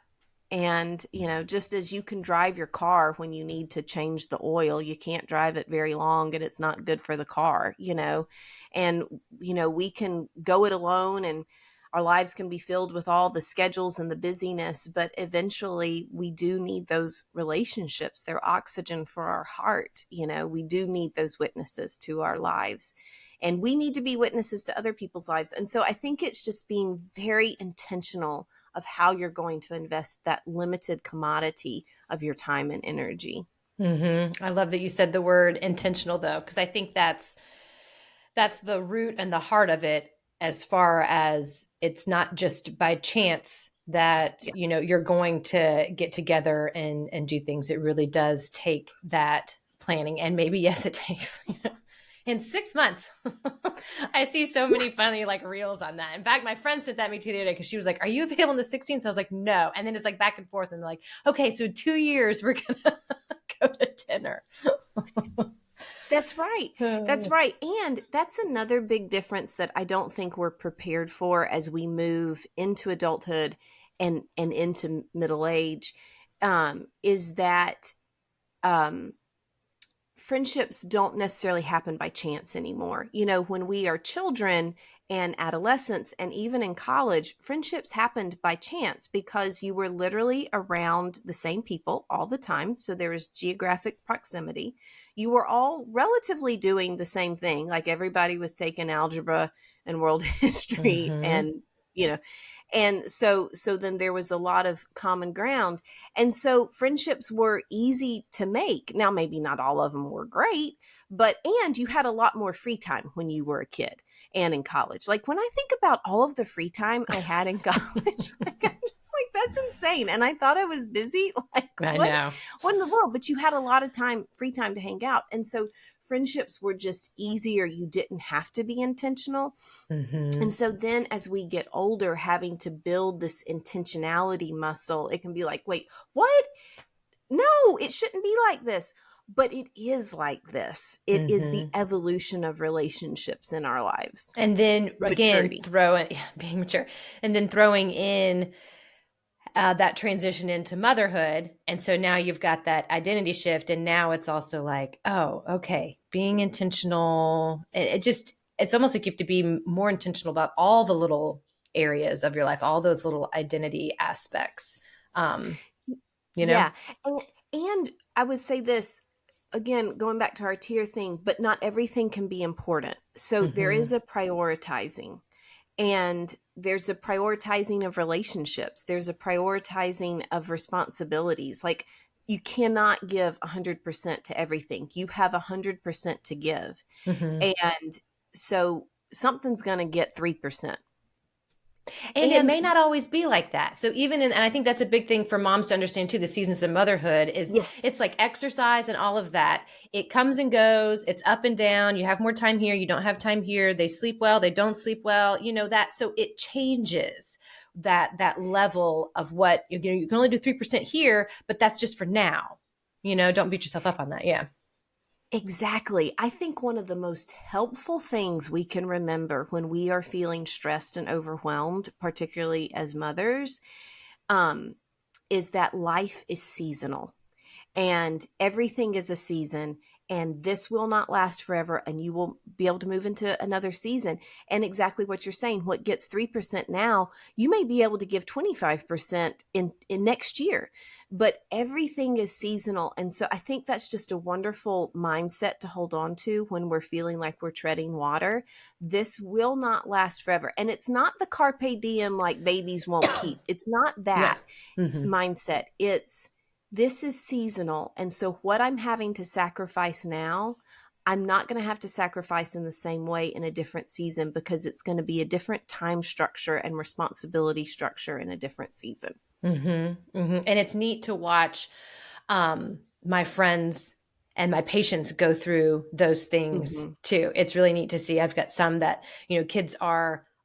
And, just as you can drive your car when you need to change the oil, you can't drive it very long and it's not good for the car, and, we can go it alone and our lives can be filled with all the schedules and the busyness, but eventually we do need those relationships. They're oxygen for our heart. We do need those witnesses to our lives, and we need to be witnesses to other people's lives. And so I think it's just being very intentional of how you're going to invest that limited commodity of your time and energy. Mm-hmm. I love that you said the word intentional, though, because I think that's the root and the heart of it, as far as it's not just by chance that, you're going to get together and do things. It really does take that planning. And maybe, yes, it takes, in 6 months. I see so many funny reels on that. In fact, my friend sent that me to the other day because she was like, are you available on the 16th? I was like, no. And then it's back and forth. And they're like, okay, so 2 years we're going to go to dinner. That's right. That's right. And that's another big difference that I don't think we're prepared for as we move into adulthood and into middle age, is that friendships don't necessarily happen by chance anymore. When we are children and adolescents and even in college, friendships happened by chance because you were literally around the same people all the time. So there was geographic proximity. You were all relatively doing the same thing. Like everybody was taking algebra and world history, mm-hmm. and so then there was a lot of common ground. And so friendships were easy to make. Now, maybe not all of them were great, and you had a lot more free time when you were a kid and in college. When I think about all of the free time I had in college, I'm just that's insane. And I thought I was busy. I know. What in the world? But you had a lot of free time to hang out. And so friendships were just easier. You didn't have to be intentional. Mm-hmm. And so then as we get older, having to build this intentionality muscle, it can be wait, what? No, it shouldn't be like this. But it is like this. It mm-hmm. is the evolution of relationships in our lives. And then again, being mature, and then throwing in that transition into motherhood. And so now you've got that identity shift. And now it's also oh, okay, being intentional. It's almost like you have to be more intentional about all the little areas of your life, all those little identity aspects. Yeah. And I would say this, again, going back to our tier thing, but not everything can be important. So mm-hmm. there is a prioritizing, and there's a prioritizing of relationships. There's a prioritizing of responsibilities. You cannot give 100% to everything. You have 100% to give. Mm-hmm. And so something's going to get 3%. And it may not always be like that. So and I think that's a big thing for moms to understand too, the seasons of motherhood is It's like exercise and all of that. It comes and goes. It's up and down. You have more time here. You don't have time here. They sleep well. They don't sleep well, that. So it changes. that level of what you can only do 3% here, but that's just for now. Don't beat yourself up on that. Yeah. Exactly. I think one of the most helpful things we can remember when we are feeling stressed and overwhelmed, particularly as mothers, is that life is seasonal and everything is a season, and this will not last forever, and you will be able to move into another season. And exactly what you're saying, what gets 3% now, you may be able to give 25% in next year, but everything is seasonal. And so I think that's just a wonderful mindset to hold on to when we're feeling like we're treading water. This will not last forever. And it's not the carpe diem, like babies won't keep. It's not that mindset. This is seasonal. And so what I'm having to sacrifice now, I'm not going to have to sacrifice in the same way in a different season, because it's going to be a different time structure and responsibility structure in a different season. And it's neat to watch my friends and my patients go through those things too. It's really neat to see. I've got some that,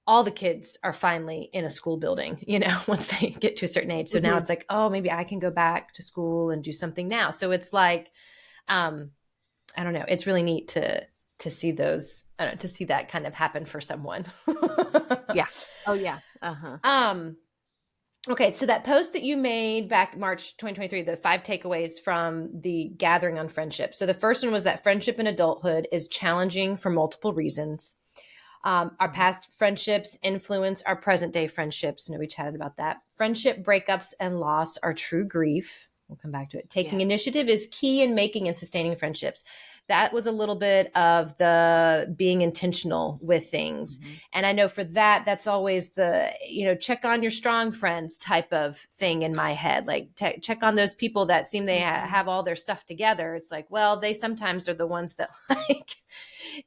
all the kids are finally in a school building, once they get to a certain age. So now it's like, oh, maybe I can go back to school and do something now. So it's like, I don't know. It's really neat to see those, to see that kind of happen for someone. Yeah. Oh yeah. Okay. So that post that you made back March 2023, the 5 takeaways from the gathering on friendship. So the first one was that friendship in adulthood is challenging for multiple reasons. Our past friendships influence our present day friendships. We chatted about that. Friendship breakups and loss are true grief. We'll come back to it. Taking initiative is key in making and sustaining friendships. That was a little bit of the being intentional with things. And I know for that's always the, check on your strong friends type of thing in my head. Like check on those people that seem they have all their stuff together. It's like, well, they sometimes are the ones that like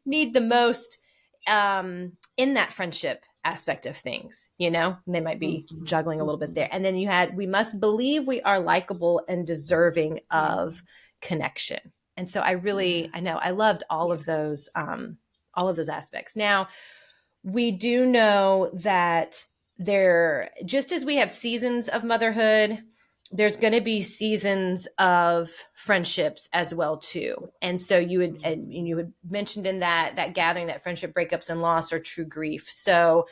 need the most in that friendship aspect of things, they might be juggling a little bit there. And then we must believe we are likable and deserving of connection. And so I loved all of those aspects. Now, we do know that just as we have seasons of motherhood, there's going to be seasons of friendships as well too. And so you had mentioned in that gathering that friendship breakups and loss are true grief. So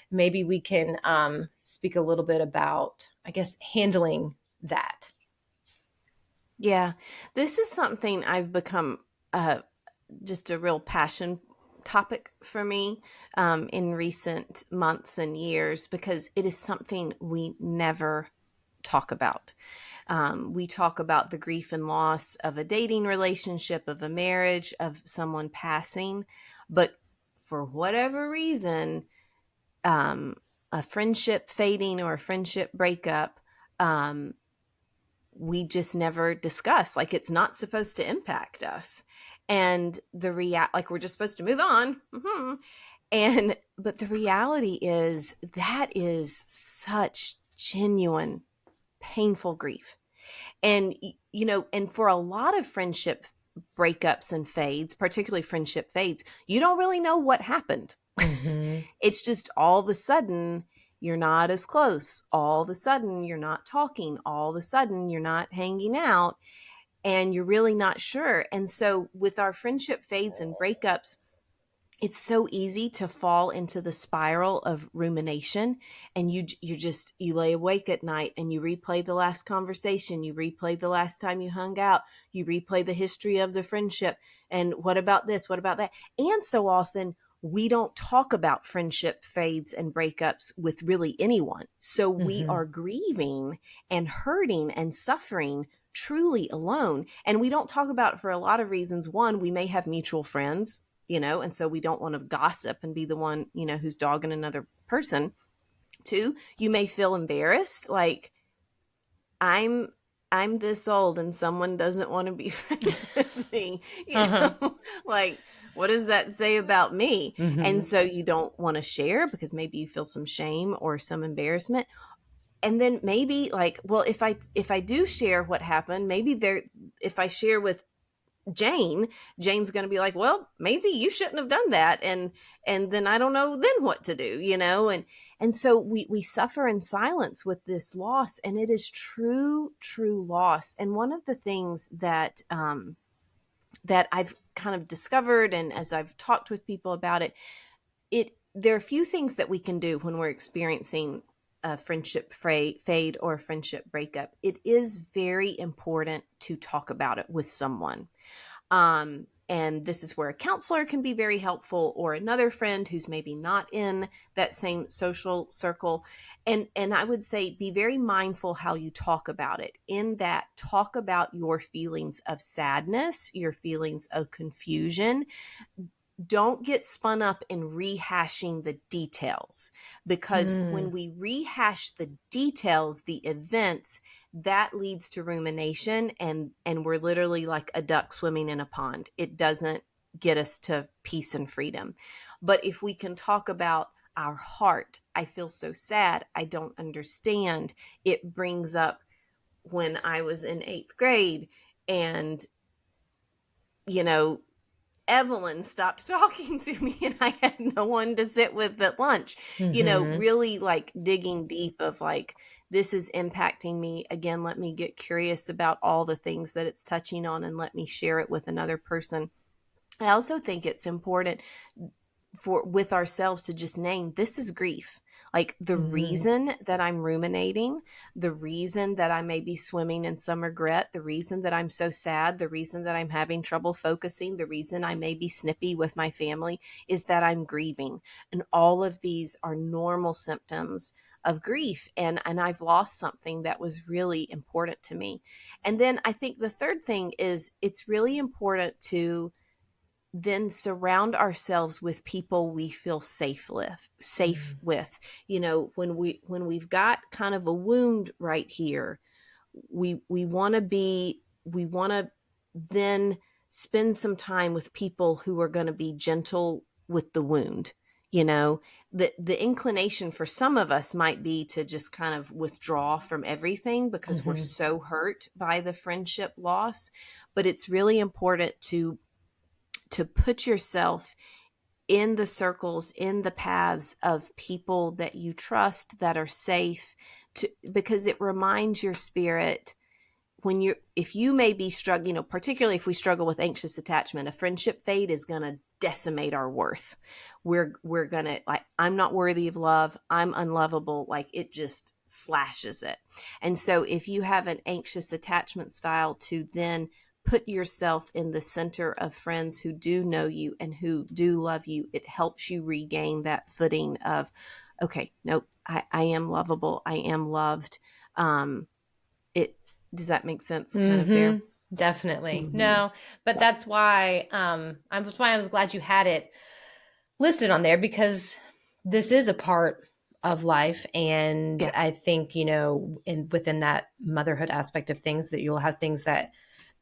maybe we can speak a little bit about, I guess, handling that. Yeah, this is something I've become just a real passion topic for me in recent months and years, because it is something we never talk about. We talk about the grief and loss of a dating relationship, of a marriage, of someone passing, but for whatever reason, a friendship fading or a friendship breakup, we just never discuss. Like, it's not supposed to impact us. And like, we're just supposed to move on. But the reality is that is such genuine, painful grief. And, and for a lot of friendship breakups and fades, particularly friendship fades, you don't really know what happened. It's just all of a sudden you're not as close. All of a sudden you're not talking. All of a sudden you're not hanging out, and you're really not sure. And so with our friendship fades and breakups, it's so easy to fall into the spiral of rumination, and you lay awake at night and you replay the last conversation, you replay the last time you hung out, you replay the history of the friendship, and what about this, what about that? And so often we don't talk about friendship fades and breakups with really anyone. So we are grieving and hurting and suffering truly alone. And we don't talk about it for a lot of reasons. One, we may have mutual friends, and so we don't want to gossip and be the one, who's dogging another person. Two, you may feel embarrassed. Like, I'm this old and someone doesn't want to be friends with me, like, what does that say about me? And so you don't want to share because maybe you feel some shame or some embarrassment. And then maybe like, well, if I do share what happened, maybe if I share with Jane's going to be like, well, Maisie, you shouldn't have done that. And then I don't know then what to do, and so we suffer in silence with this loss, and it is true loss. And one of the things that, that I've kind of discovered, and as I've talked with people about there are a few things that we can do when we're experiencing a friendship fade or a friendship breakup. It is very important to talk about it with someone. And this is where a counselor can be very helpful, or another friend who's maybe not in that same social circle. And I would say be very mindful how you talk about it. In that, talk about your feelings of sadness, your feelings of confusion. Don't get spun up in rehashing the details, because when we rehash the details, the events, that leads to rumination, and we're literally like a duck swimming in a pond. It doesn't get us to peace and freedom. But if we can talk about our heart, I feel so sad, I don't understand. It brings up when I was in 8th grade and, Evelyn stopped talking to me and I had no one to sit with at lunch, really like digging deep of like, this is impacting me. Again, let me get curious about all the things that it's touching on and let me share it with another person. I also think it's important with ourselves to just name, this is grief. Like the reason that I'm ruminating, the reason that I may be swimming in some regret, the reason that I'm so sad, the reason that I'm having trouble focusing, the reason I may be snippy with my family is that I'm grieving. And all of these are normal symptoms of grief. And I've lost something that was really important to me. And then I think the third thing is it's really important to then surround ourselves with people we feel safe with. When we've got kind of a wound right here, we want to then spend some time with people who are going to be gentle with the wound. The inclination for some of us might be to just kind of withdraw from everything because we're so hurt by the friendship loss. But it's really important to put yourself in the circles, in the paths of people that you trust, that are safe, because it reminds your spirit if you may be struggling, particularly if we struggle with anxious attachment, a friendship fade is going to decimate our worth. We're going to I'm not worthy of love. I'm unlovable. Like it just slashes it. And so if you have an anxious attachment style, to then put yourself in the center of friends who do know you and who do love you, it helps you regain that footing of, okay, nope, I am lovable. I am loved. Does that make sense? Kind of there? Definitely. No, but that's why I was glad you had it listed on there, because this is a part of life. And I think, within that motherhood aspect of things, that you'll have things that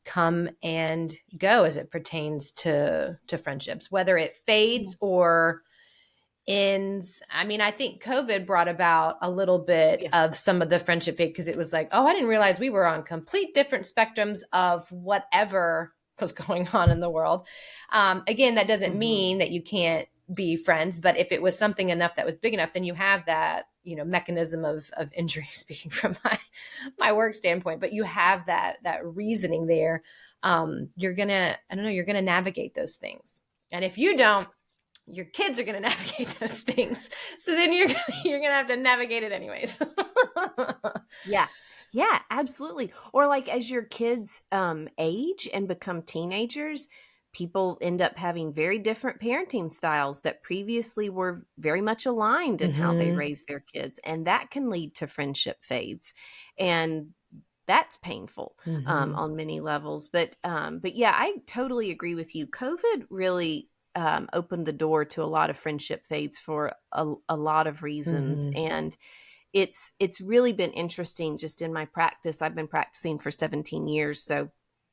come and go as it pertains to friendships, whether it fades or ends. I mean, I think COVID brought about a little bit of some of the friendship fade, because it was like, oh, I didn't realize we were on complete different spectrums of whatever was going on in the world. Again, that doesn't mean that you can't be friends, but if it was something enough that was big enough, then you have that, mechanism of injury, speaking from my work standpoint, but you have that reasoning there. You're gonna navigate those things. And if you don't, your kids are going to navigate those things. So then you're going to have to navigate it anyways. Yeah, absolutely. Or like as your kids age and become teenagers, people end up having very different parenting styles that previously were very much aligned in how they raise their kids. And that can lead to friendship fades. And that's painful on many levels. But yeah, I totally agree with you. COVID really opened the door to a lot of friendship fades for a lot of reasons. And it's really been interesting just in my practice. I've been practicing for 17 years. So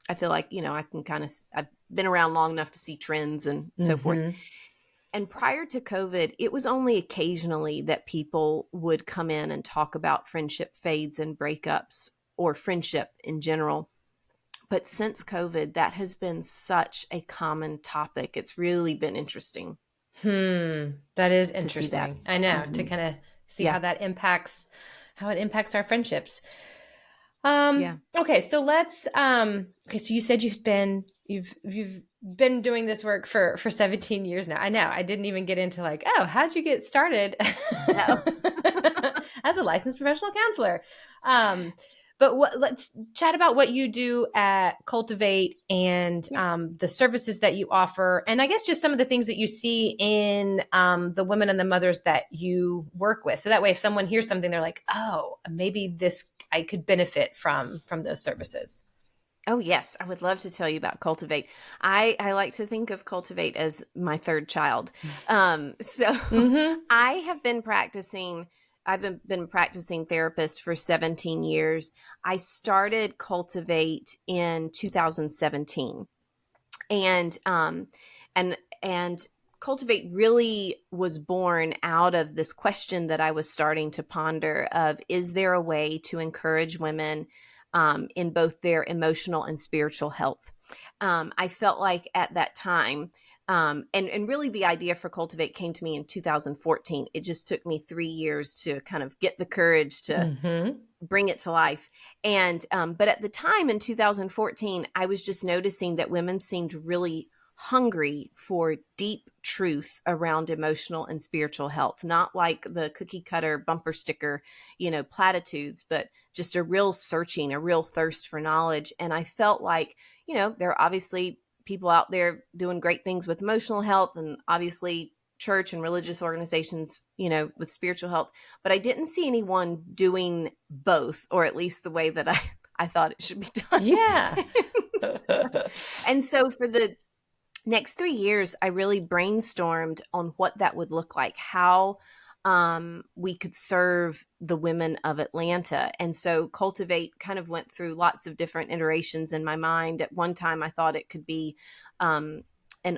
I feel like, I can I've been around long enough to see trends and so forth. And prior to COVID, it was only occasionally that people would come in and talk about friendship fades and breakups, or friendship in general. But since COVID, that has been such a common topic. It's really been interesting. That is to see that. interesting. I know, to kind of see how it impacts our friendships. Okay, so let's okay, so you said you've been doing this work for 17 years now. I know. I didn't even get into like, oh, how'd you get started as a licensed professional counselor? But let's chat about what you do at Cultivate and the services that you offer. And I guess just some of the things that you see in the women and the mothers that you work with. So that way, if someone hears something, they're like, oh, maybe I could benefit from those services. Oh, yes. I would love to tell you about Cultivate. I like to think of Cultivate as my third child. I have been practicing. I've been practicing therapist for 17 years. I started Cultivate in 2017. And Cultivate really was born out of this question that I was starting to ponder of, is there a way to encourage women in both their emotional and spiritual health? I felt like at that time, and really the idea for Cultivate came to me in 2014. It just took me 3 years to kind of get the courage to bring it to life. And but at the time in 2014, I was just noticing that women seemed really hungry for deep truth around emotional and spiritual health, not like the cookie cutter bumper sticker, platitudes, but just a real searching, a real thirst for knowledge. And I felt like, there are obviously people out there doing great things with emotional health, and obviously church and religious organizations, with spiritual health, but I didn't see anyone doing both, or at least the way that I thought it should be done. Yeah. and so for the next 3 years, I really brainstormed on what that would look like, how we could serve the women of Atlanta. And so Cultivate kind of went through lots of different iterations in my mind. At one time, I thought it could be an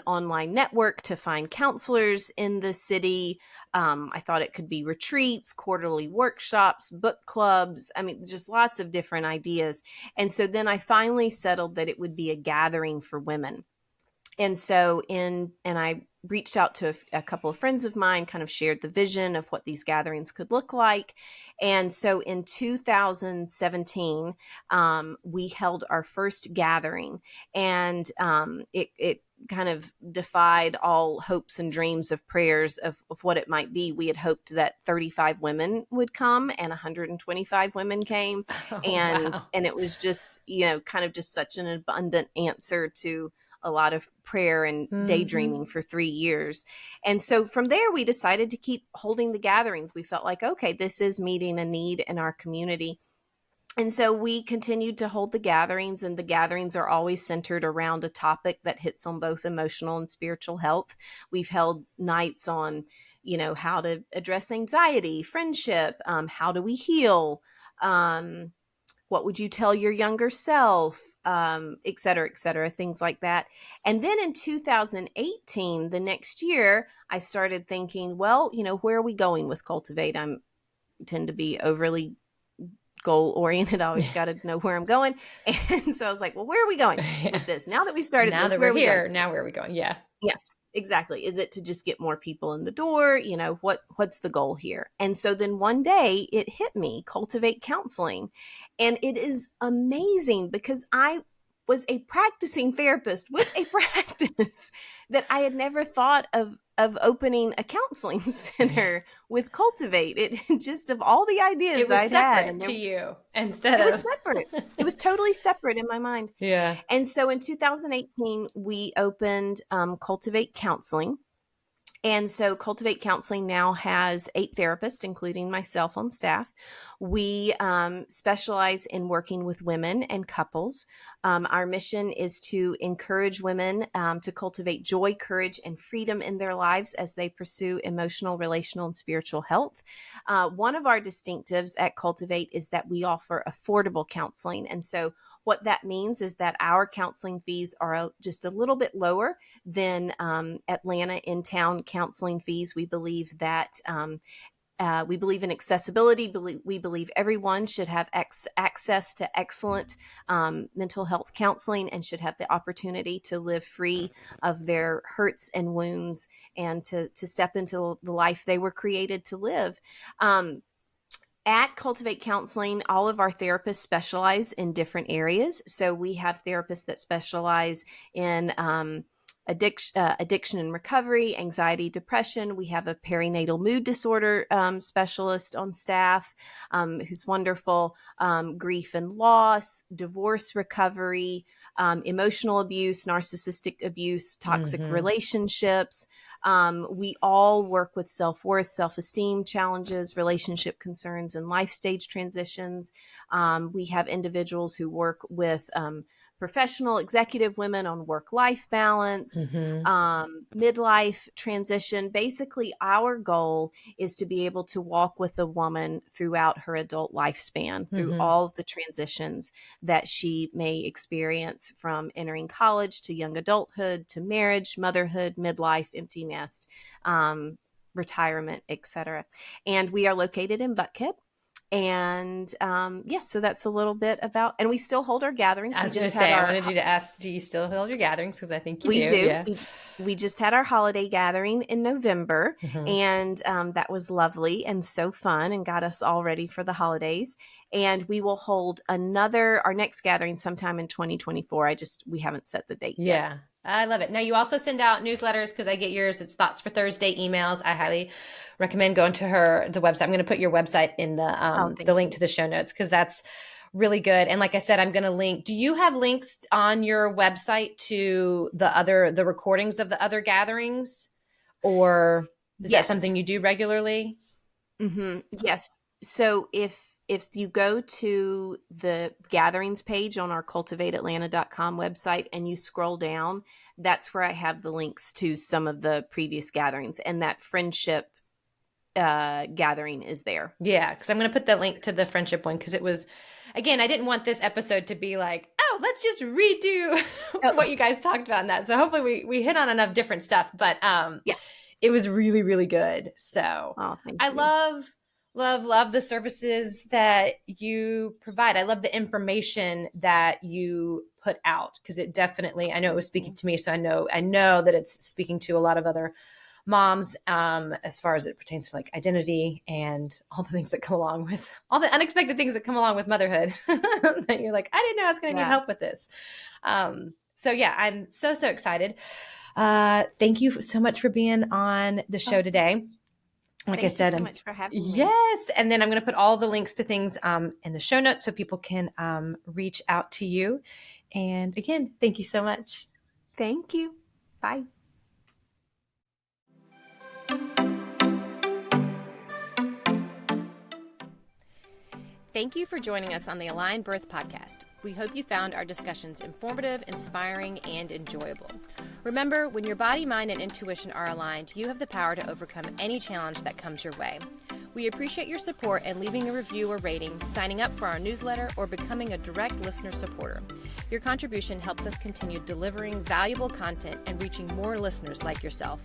online network to find counselors in the city. I thought it could be retreats, quarterly workshops, book clubs. I mean, just lots of different ideas. And so then I finally settled that it would be a gathering for women. And so I reached out to a couple of friends of mine, kind of shared the vision of what these gatherings could look like. And so in 2017, we held our first gathering, and it kind of defied all hopes and dreams of prayers of what it might be. We had hoped that 35 women would come, and 125 women came. And it was just, kind of just such an abundant answer to a lot of prayer and daydreaming for 3 years. And so from there, we decided to keep holding the gatherings. We felt like, okay, this is meeting a need in our community. And so we continued to hold the gatherings, and the gatherings are always centered around a topic that hits on both emotional and spiritual health. We've held nights on, how to address anxiety, friendship, how do we heal, what would you tell your younger self, et cetera, things like that. And then in 2018, the next year, I started thinking, well, where are we going with Cultivate? I tend to be overly goal oriented. I always got to know where I'm going. And so I was like, well, where are we going with this? Now that we've started now this, that where we're are we here, going? now where are we going? Yeah. Yeah. Exactly. Is it to just get more people in the door? What's the goal here? And so then one day it hit me, Cultivate Counseling. And it is amazing because I was a practicing therapist with a practice that I had never thought of opening a counseling center with Cultivate. It just, of all the ideas I'd had, and to you instead it was separate. It was totally separate in my mind. Yeah. And so in 2018, we opened Cultivate Counseling. And so Cultivate Counseling now has 8 therapists, including myself, on staff. We specialize in working with women and couples. Our mission is to encourage women to cultivate joy, courage, and freedom in their lives as they pursue emotional, relational, and spiritual health. One of our distinctives at Cultivate is that we offer affordable counseling. And so what that means is that our counseling fees are just a little bit lower than Atlanta in-town counseling fees. We believe that We believe in accessibility. We believe everyone should have access to excellent mental health counseling and should have the opportunity to live free of their hurts and wounds and to step into the life they were created to live. At Cultivate Counseling, all of our therapists specialize in different areas. So we have therapists that specialize in addiction and recovery, anxiety, depression. We have a perinatal mood disorder specialist on staff who's wonderful, grief and loss, divorce recovery, emotional abuse, narcissistic abuse, toxic relationships. We all work with self-worth, self-esteem challenges, relationship concerns, and life stage transitions. We have individuals who work with professional executive women on work-life balance, midlife transition. Basically, our goal is to be able to walk with a woman throughout her adult lifespan, through all of the transitions that she may experience, from entering college to young adulthood to marriage, motherhood, midlife, empty nest, retirement, etc. And we are located in Buckhead. And so that's a little bit about, and we still hold our gatherings. I was going to say, I wanted you to ask, do you still hold your gatherings? Because I think you do. Yeah. We just had our holiday gathering in November, and that was lovely and so fun and got us all ready for the holidays. And we will hold our next gathering sometime in 2024. We haven't set the date yet. Yeah. I love it. Now, you also send out newsletters, because I get yours. It's Thoughts for Thursday emails. I highly recommend going to the website. I'm going to put your website in the link to the show notes, because that's really good. And like I said, I'm going to link. Do you have links on your website to the recordings of the other gatherings, or is that something you do regularly? Yes. So if you go to the gatherings page on our cultivateatlanta.com website and you scroll down, that's where I have the links to some of the previous gatherings, and that friendship gathering is there. Yeah, because I'm going to put the link to the friendship one, because it was, again, I didn't want this episode to be like, oh, let's just redo what you guys talked about in that. So hopefully we hit on enough different stuff, but it was really, really good. So I love the services that you provide. I love the information that you put out, because it definitely, I know it was speaking to me. So I know that it's speaking to a lot of other moms, as far as it pertains to like identity and all the things that come along with, all the unexpected things that come along with motherhood that you're like, I didn't know I was going to need help with this. So yeah, I'm so excited. Thank you so much for being on the show today. Like I said, thank you so much for having me. Yes. And then I'm going to put all the links to things in the show notes so people can reach out to you. And again, thank you so much. Thank you. Bye. Thank you for joining us on the Aligned Birth Podcast. We hope you found our discussions informative, inspiring, and enjoyable. Remember, when your body, mind, and intuition are aligned, you have the power to overcome any challenge that comes your way. We appreciate your support and leaving a review or rating, signing up for our newsletter, or becoming a direct listener supporter. Your contribution helps us continue delivering valuable content and reaching more listeners like yourself.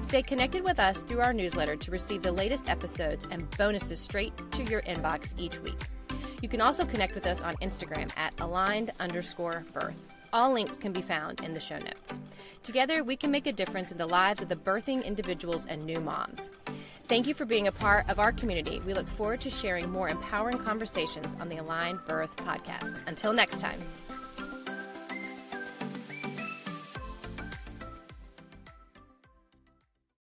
Stay connected with us through our newsletter to receive the latest episodes and bonuses straight to your inbox each week. You can also connect with us on Instagram at aligned_birth. All links can be found in the show notes. Together, we can make a difference in the lives of the birthing individuals and new moms. Thank you for being a part of our community. We look forward to sharing more empowering conversations on the Aligned Birth Podcast. Until next time.